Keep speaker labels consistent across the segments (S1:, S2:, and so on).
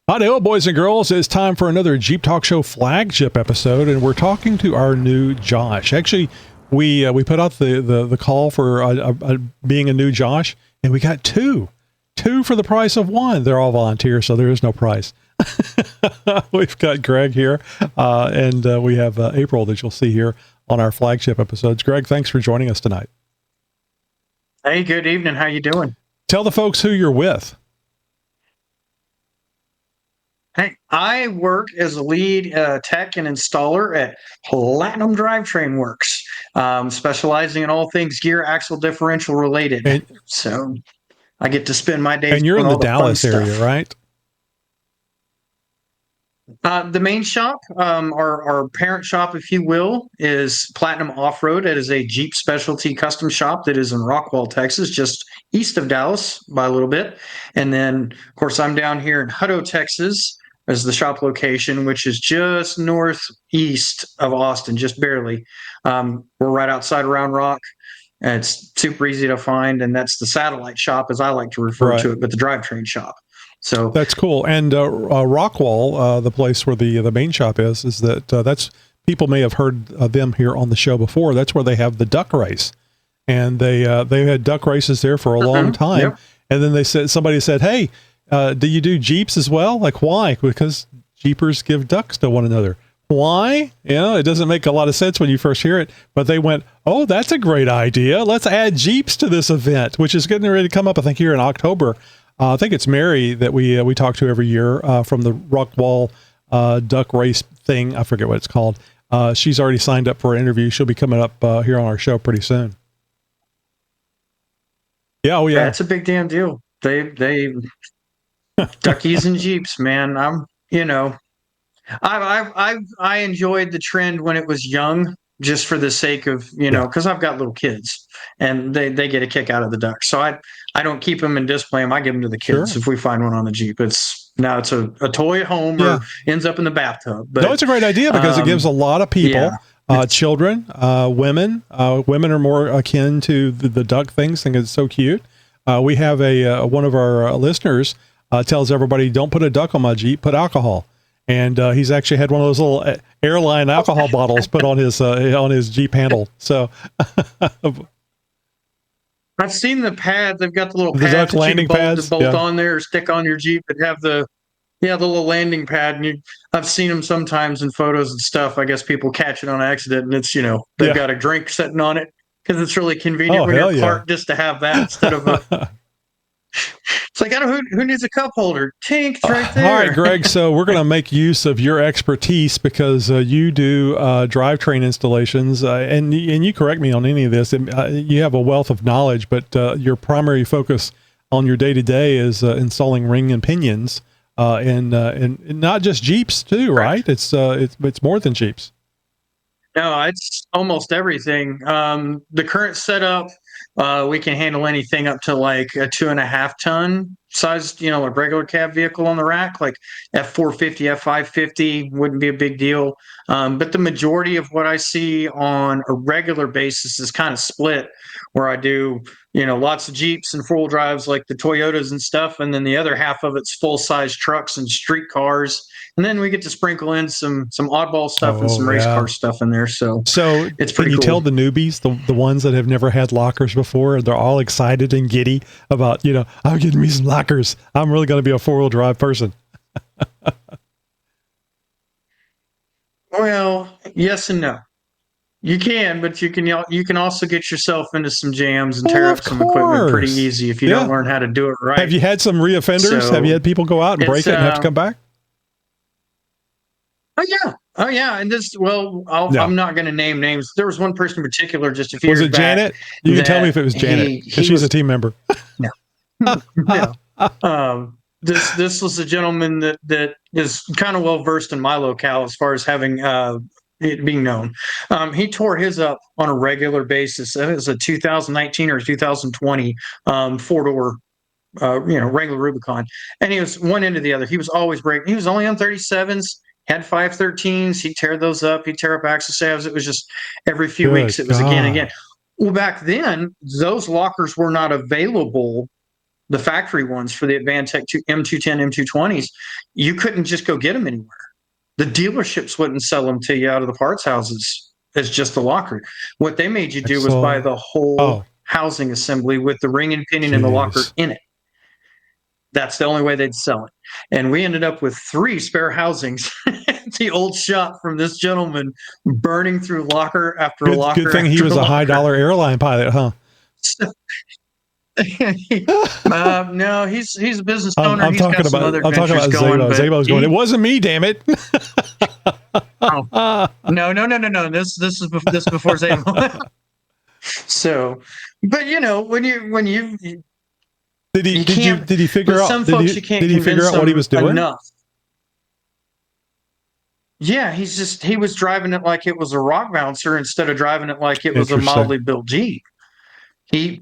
S1: Hutto, boys and girls, it's time for another Jeep Talk Show flagship episode, and we're talking to our new Josh. Actually, we put out the call for being a new Josh, and we got two for the price of one. They're all volunteers, so there is no price. We've got Greg here, and we have April that you'll see here on our flagship episodes. Greg, thanks for joining us tonight.
S2: Hey, good evening. How you doing?
S1: Tell the folks who you're with.
S2: Hey, I work as a lead tech and installer at Platinum Drivetrain Works, specializing in all things gear, axle, differential related. So I get to spend my days.
S1: And you're in the
S2: all
S1: Dallas area, right?
S2: The main shop, our parent shop, if you will, is Platinum Off-Road. It is a Jeep specialty custom shop that is in Rockwall, Texas, just east of Dallas by a little bit. And then, of course, I'm down here in Hutto, Texas, as the shop location, which is just northeast of Austin, just barely. We're right outside Round Rock, and it's super easy to find. And that's the satellite shop, as I like to refer to it, but the drivetrain shop. So
S1: that's cool. And Rockwall, the place where the main shop is that that's, people may have heard them here on the show before. That's where they have the duck race, and they had duck races there for a long time. Yep. And then somebody said, "Hey, do you do Jeeps as well?" Like, why? Because Jeepers give ducks to one another. Why? It doesn't make a lot of sense when you first hear it, but they went, "Oh, that's a great idea. Let's add Jeeps to this event," which is getting ready to come up, I think, here in October. I think it's Mary that we talk to every year from the Rockwall duck race thing. I forget what it's called. She's already signed up for an interview. She'll be coming up here on our show pretty soon. Yeah, oh yeah.
S2: That's a big damn deal. They duckies and Jeeps, man. I enjoyed the trend when it was young, just for the sake of, because I've got little kids and they get a kick out of the ducks. So I don't keep them and display them. I give them to the kids if we find one on the Jeep. It's a toy at home or ends up in the bathtub. But,
S1: no, it's a great idea because it gives a lot of people, children, women are more akin to the duck things. Think it's so cute. We have one of our listeners tells everybody, don't put a duck on my Jeep, put alcohol. And he's actually had one of those little airline alcohol bottles put on his Jeep handle. So
S2: I've seen the pads. They've got the little pads that you can bolt on there or stick on your Jeep that have the little landing pad. And I've seen them sometimes in photos and stuff. I guess people catch it on accident, and it's they've got a drink sitting on it because it's really convenient when you're parked just to have that instead of a. It's like, who needs a cup holder? Tink, it's right there.
S1: All right, Greg. So we're going to make use of your expertise because you do drivetrain installations, and you correct me on any of this. You have a wealth of knowledge, but your primary focus on your day-to-day is installing ring and pinions, and not just Jeeps too, right? It's more than Jeeps.
S2: No, it's almost everything. The current setup. We can handle anything up to like a 2.5 ton size, a regular cab vehicle on the rack, like F450, F550 wouldn't be a big deal. But the majority of what I see on a regular basis is kind of split, where I do, lots of Jeeps and 4-wheel drives like the Toyotas and stuff. And then the other half of it's full size trucks and street cars. And then we get to sprinkle in some oddball stuff and some race car stuff in there. So it's pretty cool.
S1: Tell the newbies, the ones that have never had lockers before, they're all excited and giddy about, I'm getting me some lockers. I'm really going to be a 4-wheel drive person.
S2: Well, yes and no. You can, but you can also get yourself into some jams and tear up some equipment pretty easy if you don't learn how to do it right.
S1: Have you had some reoffenders? Have you had people go out and break it and have to come back?
S2: Oh yeah. And I'm not going to name names. There was one person in particular just a few years back.
S1: Was it Janet? You can tell me if it was Janet, because she's a team member.
S2: No. This was a gentleman that is kind of well versed in my locale as far as having it being known. He tore his up on a regular basis. It was a 2019 or 2020 4-door. Regular Rubicon, and he was one end to the other. He was always breaking. He was only on 37s. Had 513s. He'd tear those up. He'd tear up axle shafts. It was just every few weeks. It was again and again. Well, back then, those lockers were not available the factory ones for the Advantech M210, M220s, you couldn't just go get them anywhere. The dealerships wouldn't sell them to you out of the parts houses as just a locker. What they made you do was buy the whole housing assembly with the ring and pinion and the locker in it. That's the only way they'd sell it. And we ended up with 3 spare housings at the old shop from this gentleman, burning through locker after locker.
S1: Good thing he was a high-dollar airline pilot, huh?
S2: No, he's a business owner.
S1: I'm talking about Zabo. Zabo's going, it wasn't me, damn it.
S2: No. This is before Zabo. So, but when you
S1: did he figure out what he was doing?
S2: Enough. Yeah, he was driving it like it was a rock bouncer instead of driving it like it was a mildly built Jeep. He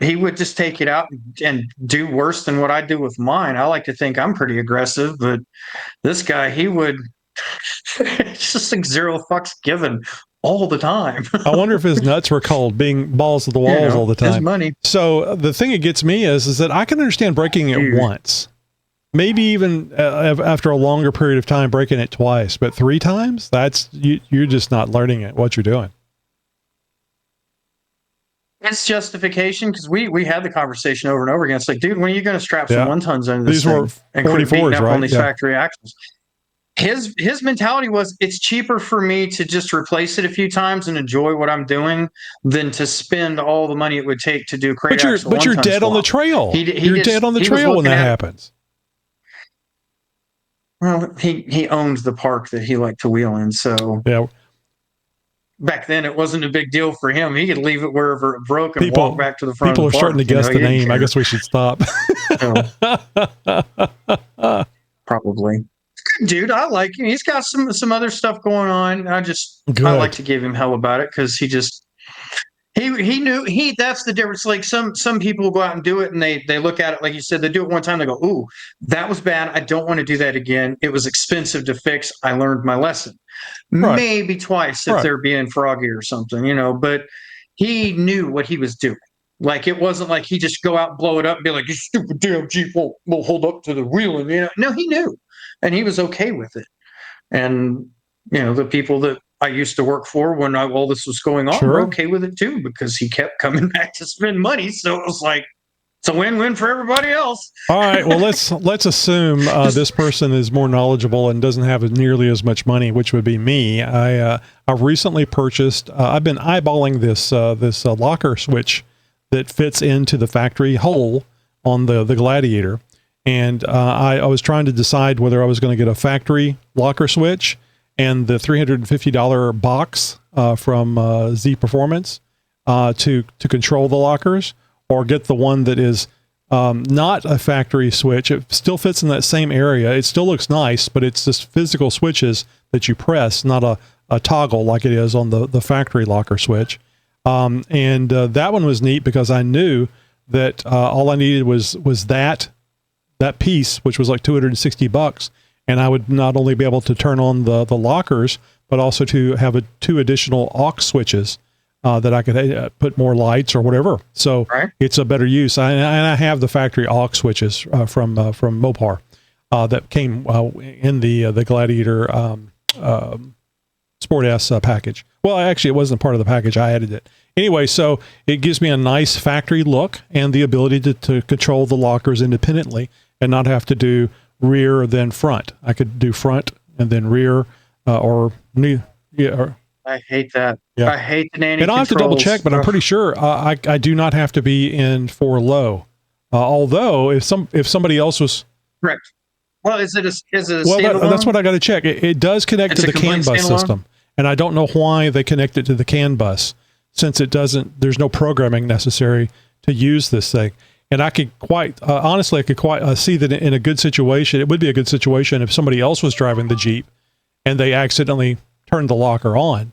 S2: would just take it out and do worse than what I do with mine. I like to think I'm pretty aggressive, but this guy, he would just like zero fucks given all the time.
S1: I wonder if his nuts were cold, being balls to the walls all the time.
S2: His money.
S1: So the thing that gets me is that I can understand breaking it once, maybe even after a longer period of time breaking it twice, but 3 times, you're just not learning what you're doing.
S2: It's justification, because we had the conversation over and over again. It's like, dude, when are you going to strap some 1-tons into this thing and quit beating up on these factory axles? His mentality was, it's cheaper for me to just replace it a few times and enjoy what I'm doing than to spend all the money it would take to do crate axle.
S1: But you're dead on the trail. You're dead on the trail when that happens.
S2: Well, he owned the park that he liked to wheel in, so
S1: yeah.
S2: Back then, it wasn't a big deal for him. He could leave it wherever it broke and walk back to the front.
S1: People are starting to guess the name. I guess we should stop.
S2: Probably. Dude, I like him. He's got some other stuff going on. I like to give him hell about it, because he knew that's the difference. Like some people go out and do it, and they look at it, like you said, they do it one time, they go, ooh, that was bad, I don't want to do that again, it was expensive to fix, I learned my lesson. Right. Maybe twice if they're being froggy or something, but he knew what he was doing. Like, it wasn't like he just go out and blow it up and be like, you stupid damn Jeep won't hold up to the wheeling. No, he knew, and he was okay with it. And the people that I used to work for when all this was going on were okay with it too, because he kept coming back to spend money. So it was like, it's a win-win for everybody else.
S1: All right. Well, let's assume this person is more knowledgeable and doesn't have nearly as much money, which would be me. I recently purchased. I've been eyeballing this locker switch that fits into the factory hole on the Gladiator, and I was trying to decide whether I was going to get a factory locker switch and the $350 box from Z Performance to control the lockers, or get the one that is not a factory switch. It still fits in that same area. It still looks nice, but it's just physical switches that you press, not a toggle like it is on the factory locker switch. And that one was neat because I knew that all I needed was that piece, which was like $260, and I would not only be able to turn on the lockers, but also to have 2 additional aux switches that I could put more lights or whatever. So it's a better use. And I have the factory aux switches from Mopar that came in the Gladiator Sport S package. Well, actually, it wasn't part of the package. I added it. Anyway, so it gives me a nice factory look and the ability to control the lockers independently and not have to do rear then front. I could do front and then rear or new. Yeah.
S2: I hate that. Yeah. I hate the nanny.
S1: And I'll have to double check, but I'm pretty sure I do not have to be in for low. Although if somebody else was
S2: correct. Well, is it a standalone?
S1: That's what I got to check. It does connect to the CAN bus system, and I don't know why they connect it to the CAN bus, since it doesn't. There's no programming necessary to use this thing. And I could honestly, see that in a good situation, it would be a good situation if somebody else was driving the Jeep and they accidentally turned the locker on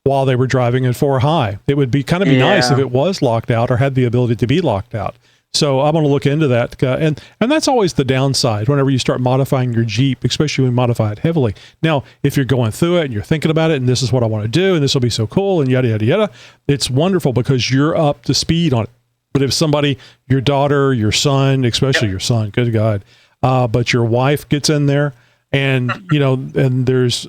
S1: while they were driving in 4 high. It would be kind of nice if it was locked out or had the ability to be locked out. So I'm going to look into that. And that's always the downside whenever you start modifying your Jeep, especially when you modify it heavily. Now, if you're going through it and you're thinking about it and this is what I want to do and this will be so cool and yada, yada, yada, it's wonderful because you're up to speed on it. But if somebody, your daughter, your son, especially your son, good God, but your wife gets in there, and and there's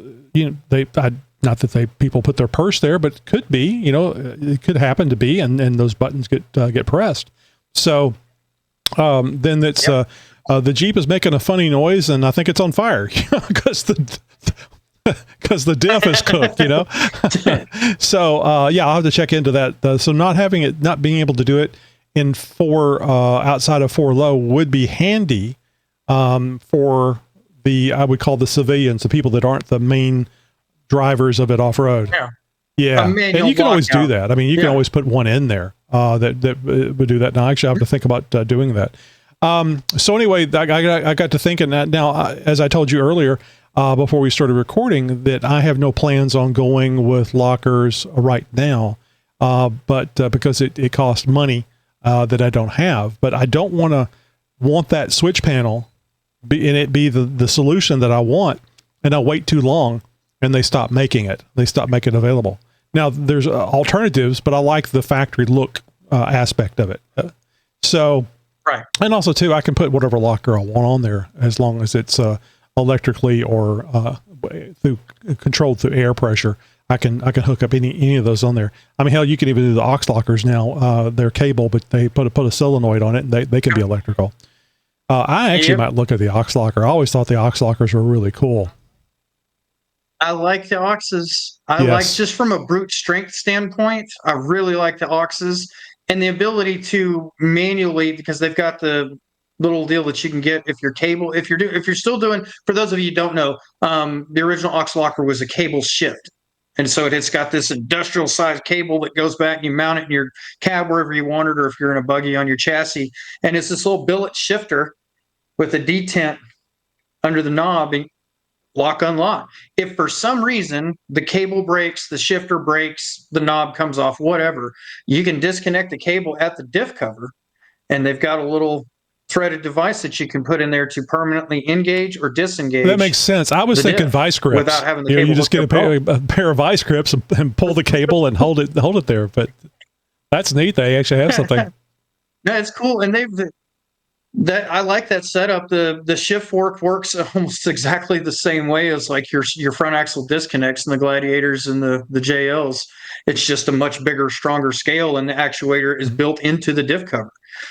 S1: not that people put their purse there, but it could be, it could happen to be, and those buttons get pressed. So then it's the Jeep is making a funny noise, and I think it's on fire because the diff is cooked, So I'll have to check into that. So not being able to do it in outside of 4 low would be handy for I would call the civilians, the people that aren't the main drivers of it off road. Yeah. And you can always do that. I mean, you can always put one in there that would do that. Now, actually, I have to think about doing that. So anyway, I got to thinking that now, as I told you earlier, before we started recording, that I have no plans on going with lockers right now, but because it costs money that I don't have. But I don't want that switch panel be the solution that I want, and I'll wait too long, and they stop making it. They stop making it available. Now, there's alternatives, but I like the factory look aspect of it.
S2: Right.
S1: And also, too, I can put whatever locker I want on there as long as it's electrically or controlled through air pressure. I can hook up any of those on there. I mean, hell, you can even do the aux lockers now. They're cable, but they put a solenoid on it, and they can be electrical. I actually might look at the aux locker. I always thought the aux lockers were really cool.
S2: I like the auxes. Like, just from a brute strength standpoint, I really like the auxes and the ability to manually, because they've got the little deal that you can get if you're still doing, for those of you who don't know, the original aux locker was a cable shift. And so it's got this industrial sized cable that goes back, and you mount it in your cab wherever you want it, or if you're in a buggy on your chassis. And it's this little billet shifter with a detent under the knob, and lock, unlock. If for some reason the cable breaks, the shifter breaks, the knob comes off, whatever, you can disconnect the cable at the diff cover, and they've got a little threaded device that you can put in there to permanently engage or disengage.
S1: That makes sense. I was thinking vice grips.
S2: Without having the cable,
S1: you just get a pair of vice grips and pull the cable and hold it there. But that's neat. They actually have something.
S2: No, it's cool, and I like that setup. The shift fork works almost exactly the same way as like your front axle disconnects in the Gladiators and the JLs. It's just a much bigger, stronger scale, and the actuator is built into the diff cover.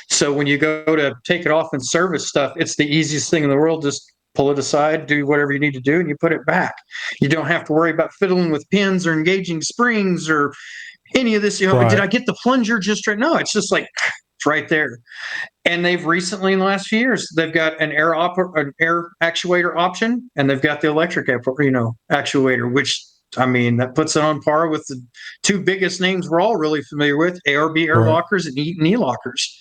S2: So when you go to take it off and service stuff, it's the easiest thing in the world. Just pull it aside, do whatever you need to do, and you put it back. You don't have to worry about fiddling with pins or engaging springs or any of this.
S1: Right.
S2: Did I get the plunger just right? No, it's just like it's right there. And they've recently, in the last few years, they've got an air actuator option, and they've got the electric actuator, which, I mean, that puts it on par with the two biggest names we're all really familiar with, ARB air lockers and Eaton e-lockers.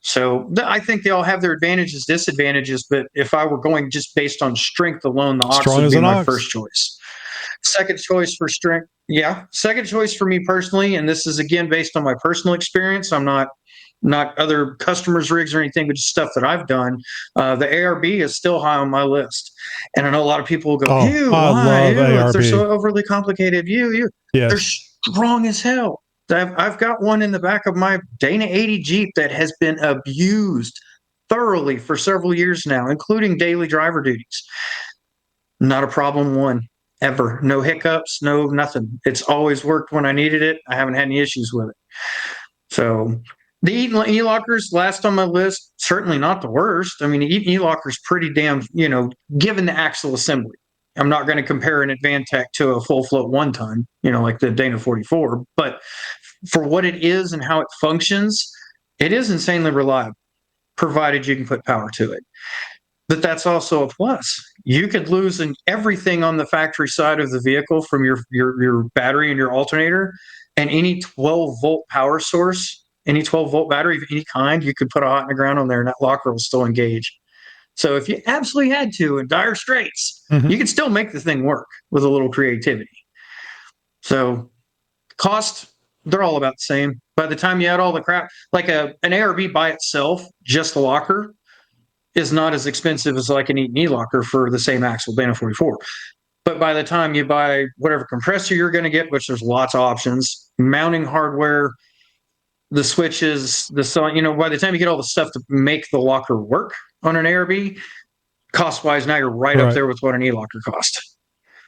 S2: So I think they all have their advantages, disadvantages, but if I were going just based on strength alone, the aux would be my first choice. Second choice for strength. Yeah. Second choice for me personally, and this is again based on my personal experience. I'm not other customers' rigs or anything, but just stuff that I've done. The ARB is still high on my list. And I know a lot of people will go, why? They're so overly complicated. Yes. They're strong as hell. I've got one in the back of my Dana 80 Jeep that has been abused thoroughly for several years now, including daily driver duties. Not a problem one, ever. No hiccups, no nothing. It's always worked when I needed it. I haven't had any issues with it. So the Eaton e-lockers, last on my list, certainly not the worst. I mean, the Eaton e-locker is pretty damn, given the axle assembly. I'm not going to compare an Advantech to a full float 1-ton, like the Dana 44. But for what it is and how it functions, it is insanely reliable, provided you can put power to it. But that's also a plus. You could lose everything on the factory side of the vehicle from your battery and your alternator, and any 12-volt power source, any 12-volt battery of any kind, you could put a hot in the ground on there, and that locker will still engage. So if you absolutely had to in dire straits, you could still make the thing work with a little creativity. So cost, they're all about the same. By the time you add all the crap, like an ARB by itself, just the locker, is not as expensive as like an Eaton e-locker for the same axle, Dana 44. But by the time you buy whatever compressor you're going to get, which there's lots of options, mounting hardware, the switches, by the time you get all the stuff to make the locker work on an ARB, cost-wise, now you're right up there with what an E-locker costs.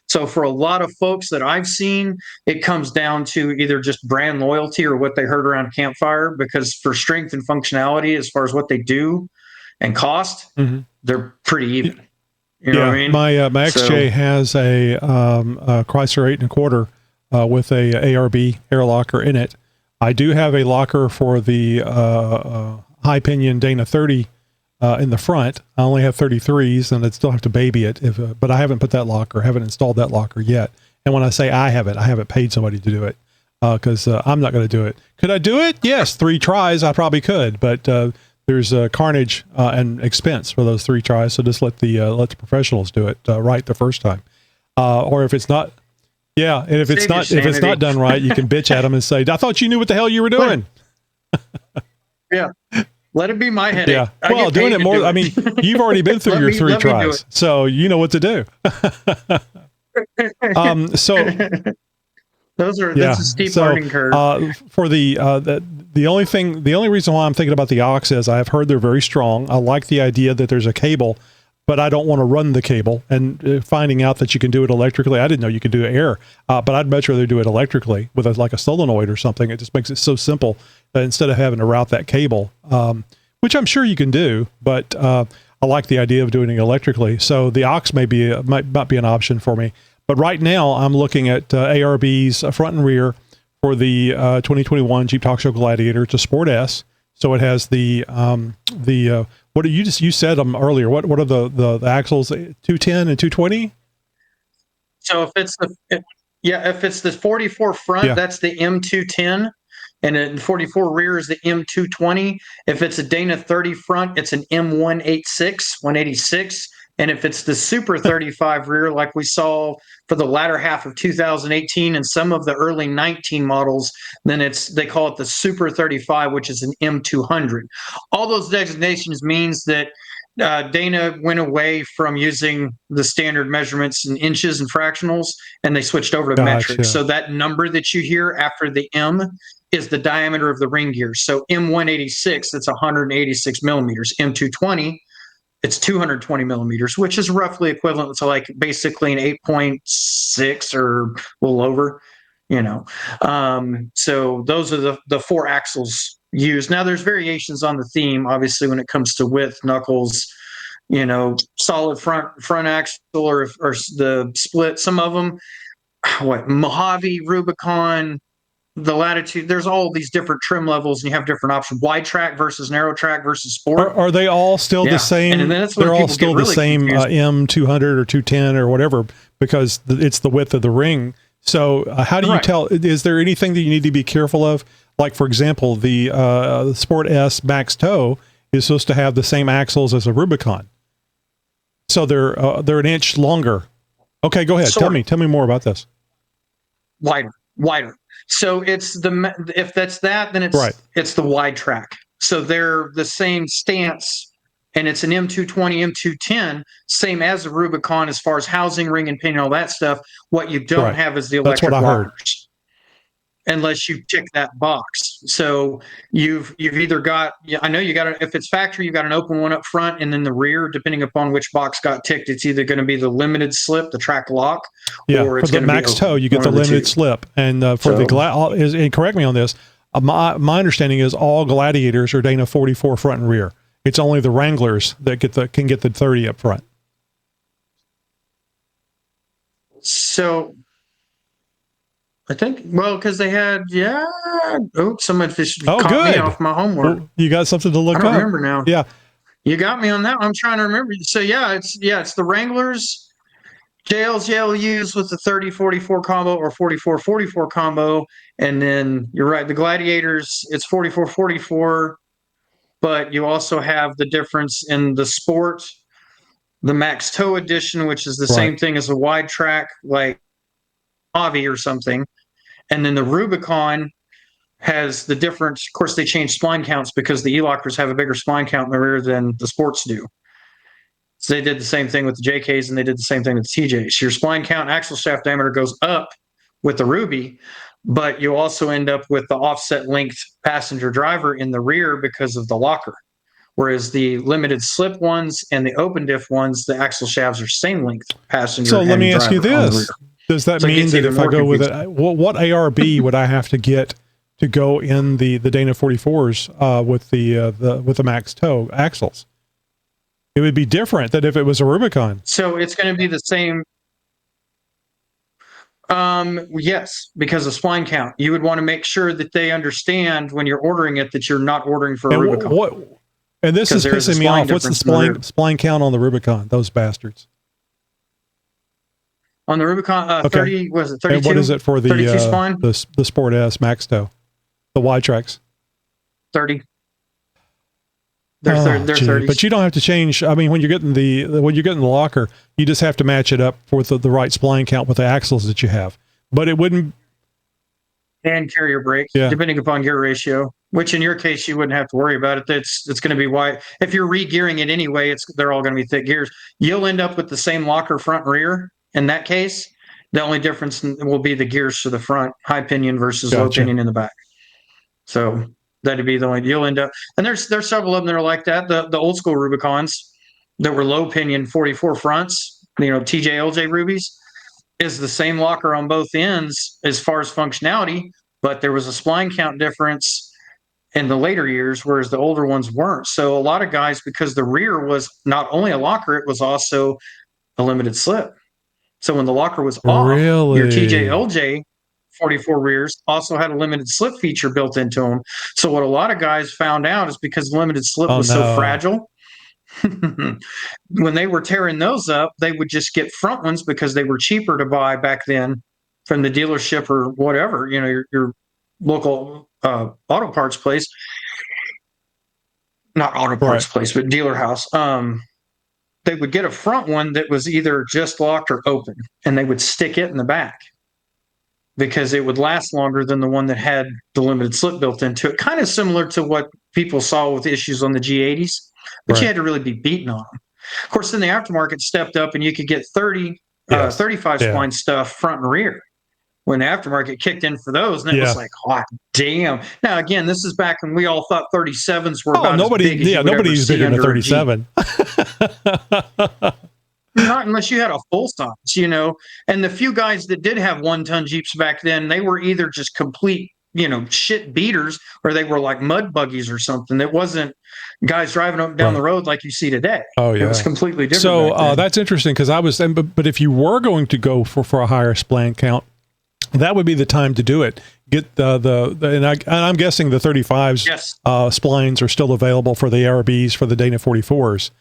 S2: So for a lot of folks that I've seen, it comes down to either just brand loyalty or what they heard around a campfire, because for strength and functionality, as far as what they do and cost, they're pretty even. You know what I mean?
S1: My XJ has a Chrysler 8 1/4 with a ARB air locker in it. I do have a locker for the high pinion Dana 30 in the front. I only have 33s, and I'd still have to baby it. But I haven't put that locker, haven't installed that locker yet. And when I say I haven't paid somebody to do it, because I'm not going to do it. Could I do it? Yes, 3 tries I probably could, but there's carnage and expense for those 3 tries. So just let the professionals do it right the first time. Or if it's not, and if it's not done right, you can bitch at them and say, "I thought you knew what the hell you were doing."
S2: Let it be my headache.
S1: Yeah. Well, doing it more. I mean, you've already been through your 3 tries, so you know what to do.
S2: That's a steep learning curve.
S1: For the only reason why I'm thinking about the aux is I've heard they're very strong. I like the idea that there's a cable, but I don't want to run the cable. And finding out that you can do it electrically, I didn't know you could do air, but I'd much rather do it electrically with like a solenoid or something. It just makes it so simple that instead of having to route that cable, which I'm sure you can do, but I like the idea of doing it electrically. So the aux might be an option for me. But right now I'm looking at ARBs front and rear for the 2021 Jeep Talk Show Gladiator. It's a Sport S. So it has what you said earlier. What are the axles? 210 and 220.
S2: So if it's the 44 front, that's the M210, and the 44 rear is the M220. If it's a Dana 30 front, it's an M186, and if it's the Super 35 rear, like we saw for the latter half of 2018 and some of the early 19 models, then they call it the Super 35, which is an M200. All those designations means that Dana went away from using the standard measurements in inches and fractionals, and they switched over to metric. So that number that you hear after the M is the diameter of the ring gear. So M186, that's 186 millimeters. M220, it's 220 millimeters, which is roughly equivalent to like basically an 8.6 or a little over, So those are the 4 axles used. Now there's variations on the theme, obviously, when it comes to width, knuckles, solid front axle or the split. Some of them, Mojave, Rubicon, the Latitude, there's all these different trim levels, and you have different options. Wide track versus narrow track versus sport.
S1: Are they all still the same? And they're all still the same M200 or 210 or whatever, because it's the width of the ring. So how do you tell? Is there anything that you need to be careful of? Like, for example, the Sport S Max Toe is supposed to have the same axles as a Rubicon. So they're an inch longer. Okay, go ahead. Tell me more about this.
S2: Wider. So if that's that, then it's the wide track. So they're the same stance, and it's an M220, M210, same as the Rubicon as far as housing, ring and pinion, all that stuff. What you don't have is the electric lockers, unless you tick that box. So you've either got, I know you got, if it's factory, you got an open one up front, and then the rear, depending upon which box got ticked, it's either going to be the limited slip, the track lock, or it's
S1: for the Max Toe, you get the limited slip. And for and correct me on this, my understanding is all Gladiators are Dana 44 front and rear. It's only the Wranglers that can get the 30 up front.
S2: So I think, because they had, someone caught me off my homework.
S1: Well, you got something to look up.
S2: I don't remember now.
S1: Yeah.
S2: You got me on that. I'm trying to remember. So it's the Wranglers, JLUs with the 30-44 combo or 44-44 combo. And then you're right, the Gladiators, it's 44-44, but you also have the difference in the Sport, the Max Toe edition, which is the same thing as a wide track, like Mojave or something. And then the Rubicon has the difference. Of course, they changed spline counts because the E-lockers have a bigger spline count in the rear than the Sports do. So they did the same thing with the JKs, and they did the same thing with the TJs. Your spline count and axle shaft diameter goes up with the Ruby, but you also end up with the offset length passenger driver in the rear because of the locker. Whereas the limited slip ones and the open diff ones, the axle shafts are same length passenger.
S1: So let me
S2: and
S1: ask you
S2: driver on the
S1: this:
S2: rear.
S1: does that
S2: So it
S1: mean
S2: gets
S1: that
S2: even
S1: if I
S2: more
S1: go with
S2: confusing.
S1: it, what ARB would I have to get to go in the Dana 44s with the max toe axles? It would be different than if it was a Rubicon.
S2: So it's going to be the same. Yes, because of spline count. You would want to make sure that they understand when you're ordering it that you're not ordering for a
S1: And
S2: Rubicon.
S1: And this is
S2: Because there is a
S1: pissing me
S2: spline
S1: off. What's the
S2: difference in the rear.
S1: spline count on the Rubicon? Those bastards.
S2: On the Rubicon, 30, was it 32?
S1: And what is it for
S2: 32 spline?
S1: the Sport S Max Toe, the wide tracks?
S2: 30. They're 30s.
S1: But you don't have to change. I mean, when you're getting the locker, you just have to match it up with the right spline count with the axles that you have. But it wouldn't.
S2: And carrier brake, depending upon gear ratio. Which in your case you wouldn't have to worry about it. It's going to be wide. If you're re-gearing it anyway, they're all going to be thick gears. You'll end up with the same locker front and rear. In that case, the only difference will be the gears to the front, high pinion versus low pinion in the back. So that'd be the only you'll end up. And there's several of them that are like that. The old school Rubicons that were low pinion 44 fronts, TJLJ Rubies, is the same locker on both ends as far as functionality, but there was a spline count difference in the later years, whereas the older ones weren't. So a lot of guys, because the rear was not only a locker, it was also a limited slip. So when the locker was off, your TJLJ 44 rears also had a limited slip feature built into them. So what a lot of guys found out is because limited slip was so fragile, when they were tearing those up, they would just get front ones because they were cheaper to buy back then from the dealership or whatever, your local auto parts place. Not auto parts place, but dealer house. They would get a front one that was either just locked or open, and they would stick it in the back because it would last longer than the one that had the limited slip built into it. Kind of similar to what people saw with issues on the G80s, but you had to really be beaten on them. Of course, then the aftermarket stepped up and you could get 35 spline stuff front and rear. When the aftermarket kicked in for those, and it was like, hot damn. Now, again, this is back when we all thought 37s were about as big as
S1: nobody's bigger than 37.
S2: Not unless you had a full size, And the few guys that did have 1-ton Jeeps back then, they were either just complete, shit beaters, or they were like mud buggies or something. It wasn't guys driving up down the road like you see today.
S1: Oh, yeah.
S2: It was completely different.
S1: So that's interesting because but if you were going to go for a higher spline count, that would be the time to do it. Get and I'm guessing the 35s splines are still available for the ARBs for the Dana 44s.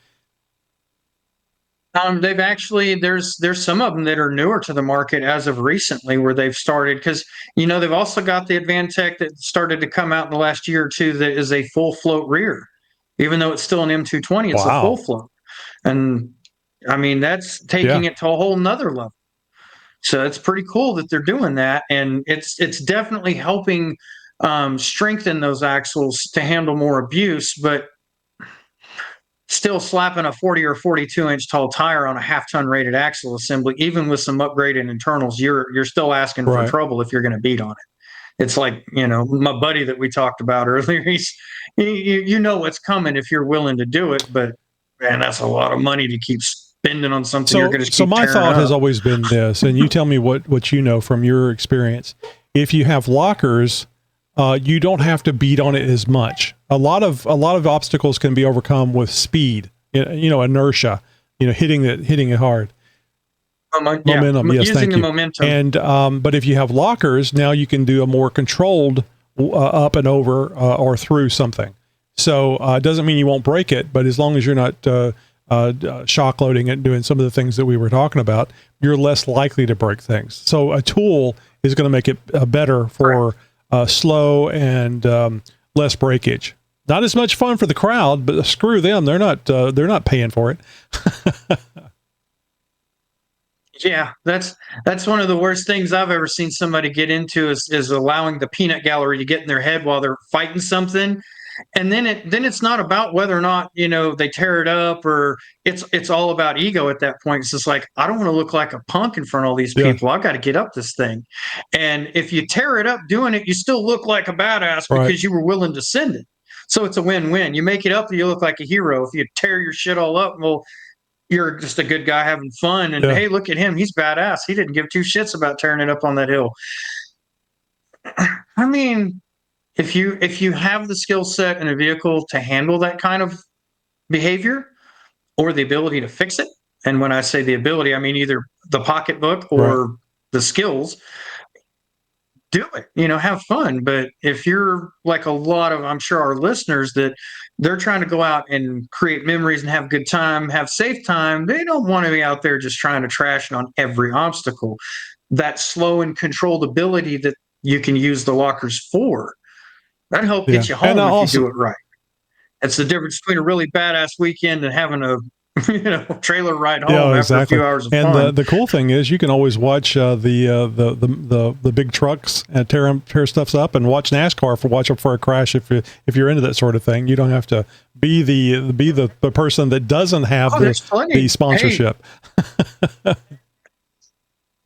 S2: They've actually there's some of them that are newer to the market as of recently where they've started because they've also got the Advantech that started to come out in the last year or two that is a full float rear, even though it's still an M220, it's a full float, and I mean that's taking it to a whole nother level. So it's pretty cool that they're doing that, and it's definitely helping strengthen those axles to handle more abuse, but still slapping a 40 or 42 inch tall tire on a half-ton rated axle assembly, even with some upgraded internals, you're still asking for trouble if you're going to beat on it. It's like, my buddy that we talked about earlier, you know what's coming if you're willing to do it, but man, that's a lot of money to keep spending on something you're going to keep tearing up.
S1: So my thought has always been this, and you tell me what you know from your experience. If you have lockers, you don't have to beat on it as much. A lot of obstacles can be overcome with speed, inertia, hitting it hard. Momentum, yes,
S2: using the momentum.
S1: And but if you have lockers, now you can do a more controlled up and over or through something. So it doesn't mean you won't break it, but as long as you're not shock loading it and doing some of the things that we were talking about, you're less likely to break things. So a tool is going to make it better for slow and less breakage. Not as much fun for the crowd, but screw them. They're not paying for it.
S2: Yeah, that's one of the worst things I've ever seen somebody get into is allowing the peanut gallery to get in their head while they're fighting something. And then it's not about whether or not, they tear it up, or it's all about ego at that point. It's just like, I don't want to look like a punk in front of all these
S1: Yeah.
S2: people. I've got to get up this thing. And if you tear it up doing it, you still look like a badass
S1: Right.
S2: because you were willing to send it. So it's a win-win. You make it up, you look like a hero. If you tear your shit all up, well, you're just a good guy having fun. And
S1: Yeah.
S2: hey, look at him. He's badass. He didn't give two shits about tearing it up on that hill. I mean, if you have the skill set in a vehicle to handle that kind of behavior, or the ability to fix it, and when I say the ability, I mean either the pocketbook or the skills, do it, have fun. But if you're like a lot of, I'm sure, our listeners, that they're trying to go out and create memories and have a good time, have safe time, they don't want to be out there just trying to trash it on every obstacle. That slow and controlled ability that you can use the lockers for, that help get you home if you do it right. It's the difference between a really badass weekend and having a trailer ride home after a few hours of fun.
S1: And the cool thing is, you can always watch the big trucks and tear stuff up, and watch NASCAR watch up for a crash if you're into that sort of thing. You don't have to be the person that doesn't have the sponsorship.
S2: Hey.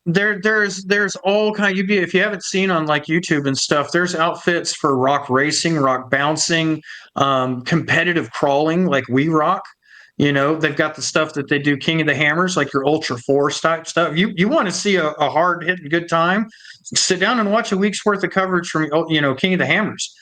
S2: There's all kind. If you haven't seen on like YouTube and stuff, there's outfits for rock racing, rock bouncing, competitive crawling, like We Rock. They've got the stuff that they do King of the Hammers, like your Ultra Force type stuff. You want to see a hard hitting good time? Sit down and watch a week's worth of coverage from King of the Hammers.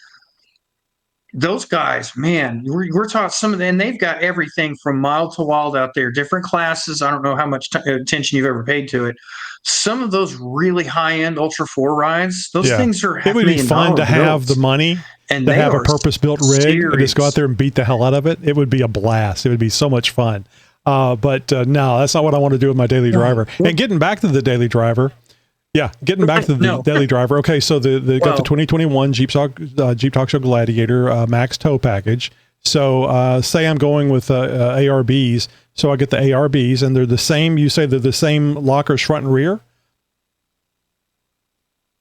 S2: Those guys, man, we're talking some of them, and they've got everything from mild to wild out there, different classes. I don't know how much attention you've ever paid to it. Some of those really high-end Ultra 4 rides, those things are $500,000.
S1: It would be fun to have the money and to have a purpose-built rig and just go out there and beat the hell out of it. It would be a blast. It would be so much fun. But no, that's not what I want to do with my daily driver. And getting back to the daily driver, daily driver. Okay, so they got the 2021 Jeep Talk Show Gladiator max tow package. So say I'm going with ARBs, so I get the ARBs, and they're the same. You say they're the same lockers front and rear?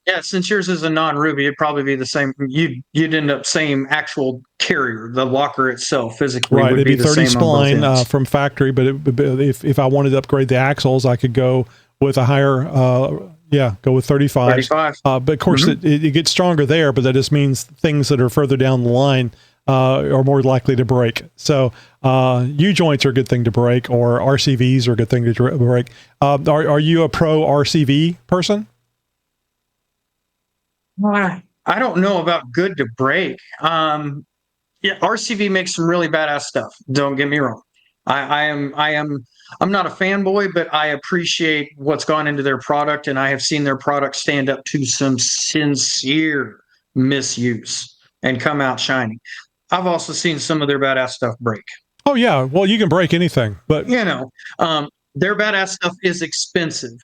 S2: Yeah, since yours is a non-Ruby, it'd probably be the same. You'd end up same actual carrier. The locker itself physically would be the 30 same
S1: spline from factory. But if I wanted to upgrade the axles, I could go with a higher. Go with 35. But of course, it gets stronger there. But that just means things that are further down the line are more likely to break. So U-joints are a good thing to break, or RCVs are a good thing to break. Are you a pro RCV person?
S2: I don't know about good to break. RCV makes some really badass stuff. Don't get me wrong. I'm not a fanboy, but I appreciate what's gone into their product, and I have seen their product stand up to some sincere misuse and come out shining. I've also seen some of their badass stuff break.
S1: Oh yeah, well, you can break anything, but
S2: their badass stuff is expensive.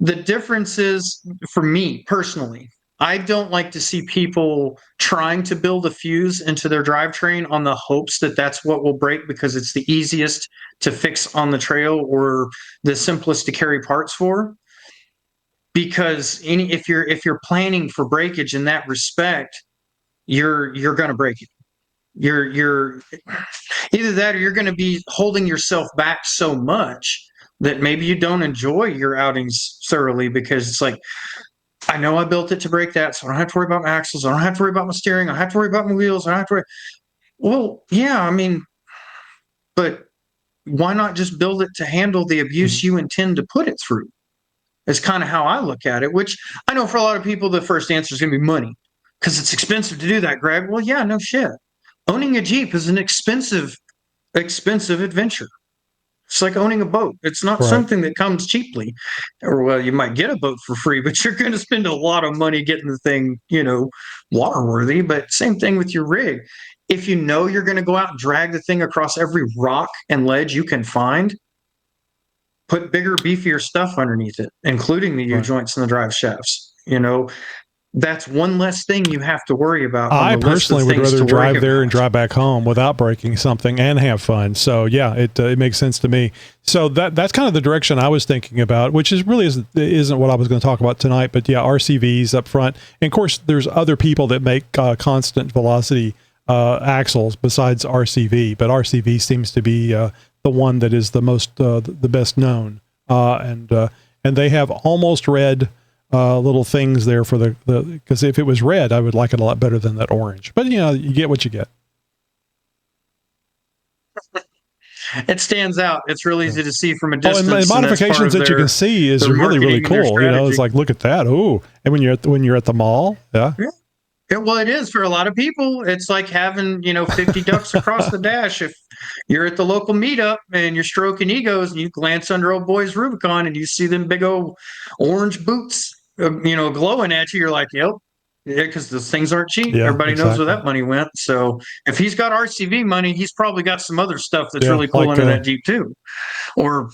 S2: The difference is, for me personally, I don't like to see people trying to build a fuse into their drivetrain on the hopes that that's what will break, because it's the easiest to fix on the trail or the simplest to carry parts for. Because if you're planning for breakage in that respect, you're going to break it. You're either that, or you're going to be holding yourself back so much that maybe you don't enjoy your outings thoroughly, because it's like, I know I built it to break that, so I don't have to worry about my axles. I don't have to worry about my steering. I don't have to worry about my wheels. I don't have to worry. Well, yeah, I mean, but why not just build it to handle the abuse you intend to put it through? Is kind of how I look at it, which I know for a lot of people, the first answer is going to be money, because it's expensive to do that, Greg. Well, yeah, no shit. Owning a Jeep is an expensive adventure. It's like owning a boat. It's not something that comes cheaply. Or, well, you might get a boat for free, but you're going to spend a lot of money getting the thing, waterworthy. But same thing with your rig. If you know you're going to go out and drag the thing across every rock and ledge you can find, put bigger, beefier stuff underneath it, including the U-joints and the drive shafts. That's one less thing you have to worry about.
S1: I personally would rather drive there and drive back home without breaking something and have fun. So yeah, it makes sense to me. So that's kind of the direction I was thinking about, which is really isn't what I was going to talk about tonight. But yeah, RCVs up front, and of course there's other people that make constant velocity axles besides RCV, but RCV seems to be the one that is the most the best known, and they have almost red little things there for the because if it was red, I would like it a lot better than that orange. But you get what you get.
S2: It stands out. It's really easy to see from a distance.
S1: And modifications that you can see is really, really cool. It's like, look at that. Oh, and when you're at the mall, yeah.
S2: Well, it is for a lot of people. It's like having 50 ducks across the dash. If you're at the local meetup and you're stroking egos and you glance under old boy's Rubicon and you see them big old orange boots, glowing at you, you're like, yep. Yeah, because those things aren't cheap.
S1: Yeah,
S2: Everybody knows where that money went. So if he's got RCV money, he's probably got some other stuff that's really cool into that Jeep too. Or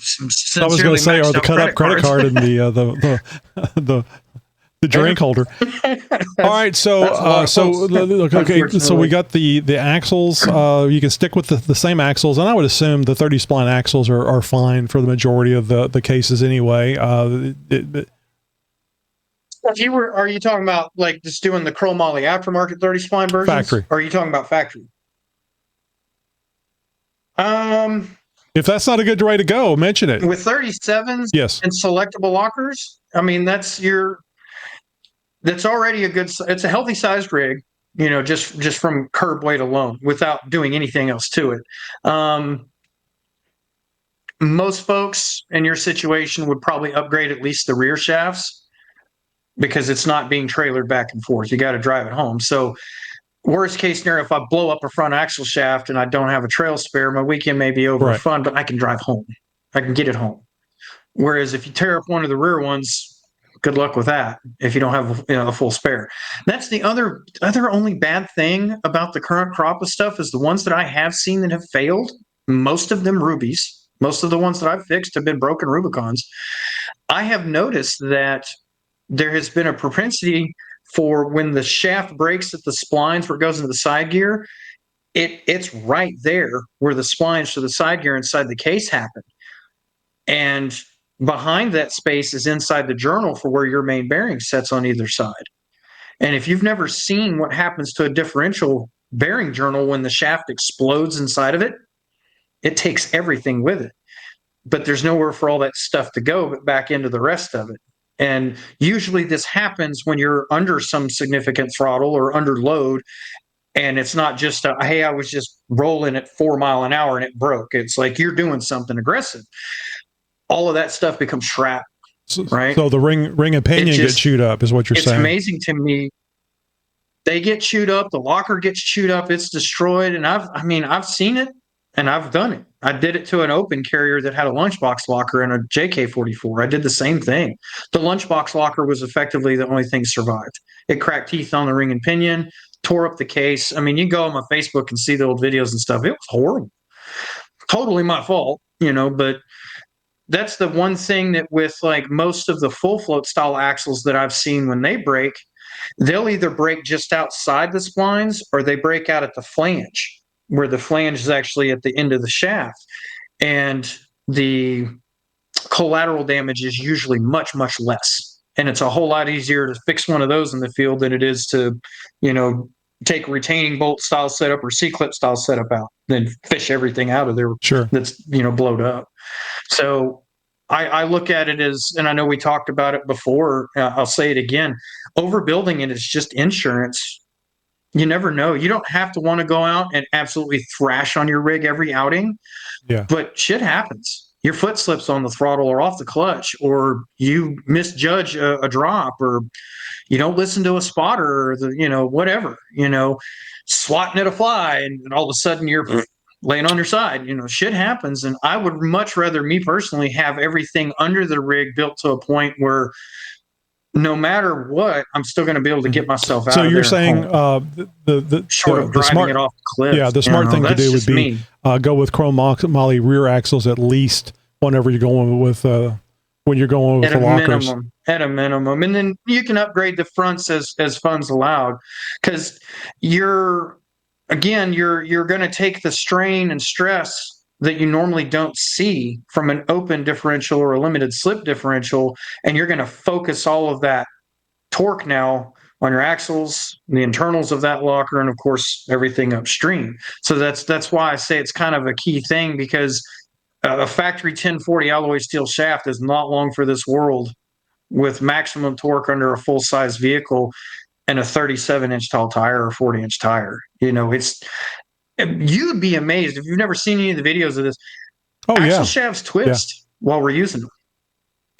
S1: I was going to say, or the cut up credit card and the drink holder. All right, so we got the axles. You can stick with the same axles, and I would assume the 30 spline axles are fine for the majority of the cases anyway.
S2: Are you talking about like just doing the chromoly aftermarket 30 spline versions?
S1: Factory.
S2: Or are you talking about factory?
S1: If that's not a good way to go, mention it.
S2: With 37s,
S1: yes,
S2: and selectable lockers, I mean that's already it's a healthy sized rig, just from curb weight alone, without doing anything else to it. Most folks in your situation would probably upgrade at least the rear shafts, because it's not being trailered back and forth. You got to drive it home. So worst case scenario, if I blow up a front axle shaft and I don't have a trail spare, my weekend may be over fun, but I can drive home. I can get it home. Whereas if you tear up one of the rear ones, good luck with that if you don't have a full spare. That's the other only bad thing about the current crop of stuff is the ones that I have seen that have failed, most of them rubies. Most of the ones that I've fixed have been broken Rubicons. I have noticed that there has been a propensity for when the shaft breaks at the splines where it goes into the side gear, it's right there where the splines to the side gear inside the case happen. And behind that space is inside the journal for where your main bearing sets on either side. And if you've never seen what happens to a differential bearing journal when the shaft explodes inside of it, it takes everything with it. But there's nowhere for all that stuff to go but back into the rest of it. And usually this happens when you're under some significant throttle or under load. And it's not just, hey, I was just rolling at 4 miles an hour and it broke. It's like you're doing something aggressive. All of that stuff becomes shrapnel, right?
S1: So the ring and pinion gets chewed up is what you're saying.
S2: It's amazing to me. They get chewed up. The locker gets chewed up. It's destroyed. And I've seen it and I've done it. I did it to an open carrier that had a lunchbox locker and a JK44. I did the same thing. The lunchbox locker was effectively the only thing survived. It cracked teeth on the ring and pinion, tore up the case. I mean, you go on my Facebook and see the old videos and stuff. It was horrible. Totally my fault, but that's the one thing that with like most of the full float style axles that I've seen when they break, they'll either break just outside the splines or they break out at the flange, where the flange is actually at the end of the shaft. And the collateral damage is usually much, much less. And it's a whole lot easier to fix one of those in the field than it is to, take a retaining bolt style setup or C-clip style setup out, then fish everything out of there that's, blowed up. So I look at it as, and I know we talked about it before, I'll say it again, overbuilding it is just insurance. You never know. You don't have to want to go out and absolutely thrash on your rig every outing.
S1: Yeah. But
S2: shit happens. Your foot slips on the throttle or off the clutch, or you misjudge a drop, or you don't listen to a spotter, or whatever, swatting at a fly, and all of a sudden you're laying on your side. Shit happens. And I would much rather, me personally, have everything under the rig built to a point where no matter what, I'm still going to be able to get myself out.
S1: So
S2: you're
S1: saying
S2: the short of driving
S1: smart,
S2: it off the cliff.
S1: Yeah, the smart thing to do would be go with chromoly rear axles at least whenever you're going with when you're going with the lockers.
S2: At a minimum, and then you can upgrade the fronts as funds allowed, because you're going to take the strain and stress that you normally don't see from an open differential or a limited slip differential, and you're going to focus all of that torque now on your axles, the internals of that locker, and of course everything upstream. So that's why I say it's kind of a key thing, because a factory 1040 alloy steel shaft is not long for this world with maximum torque under a full size vehicle and a 37-inch tall tire or 40-inch tire. You'd be amazed if you've never seen any of the videos of this. Axle shafts twist while we're using them.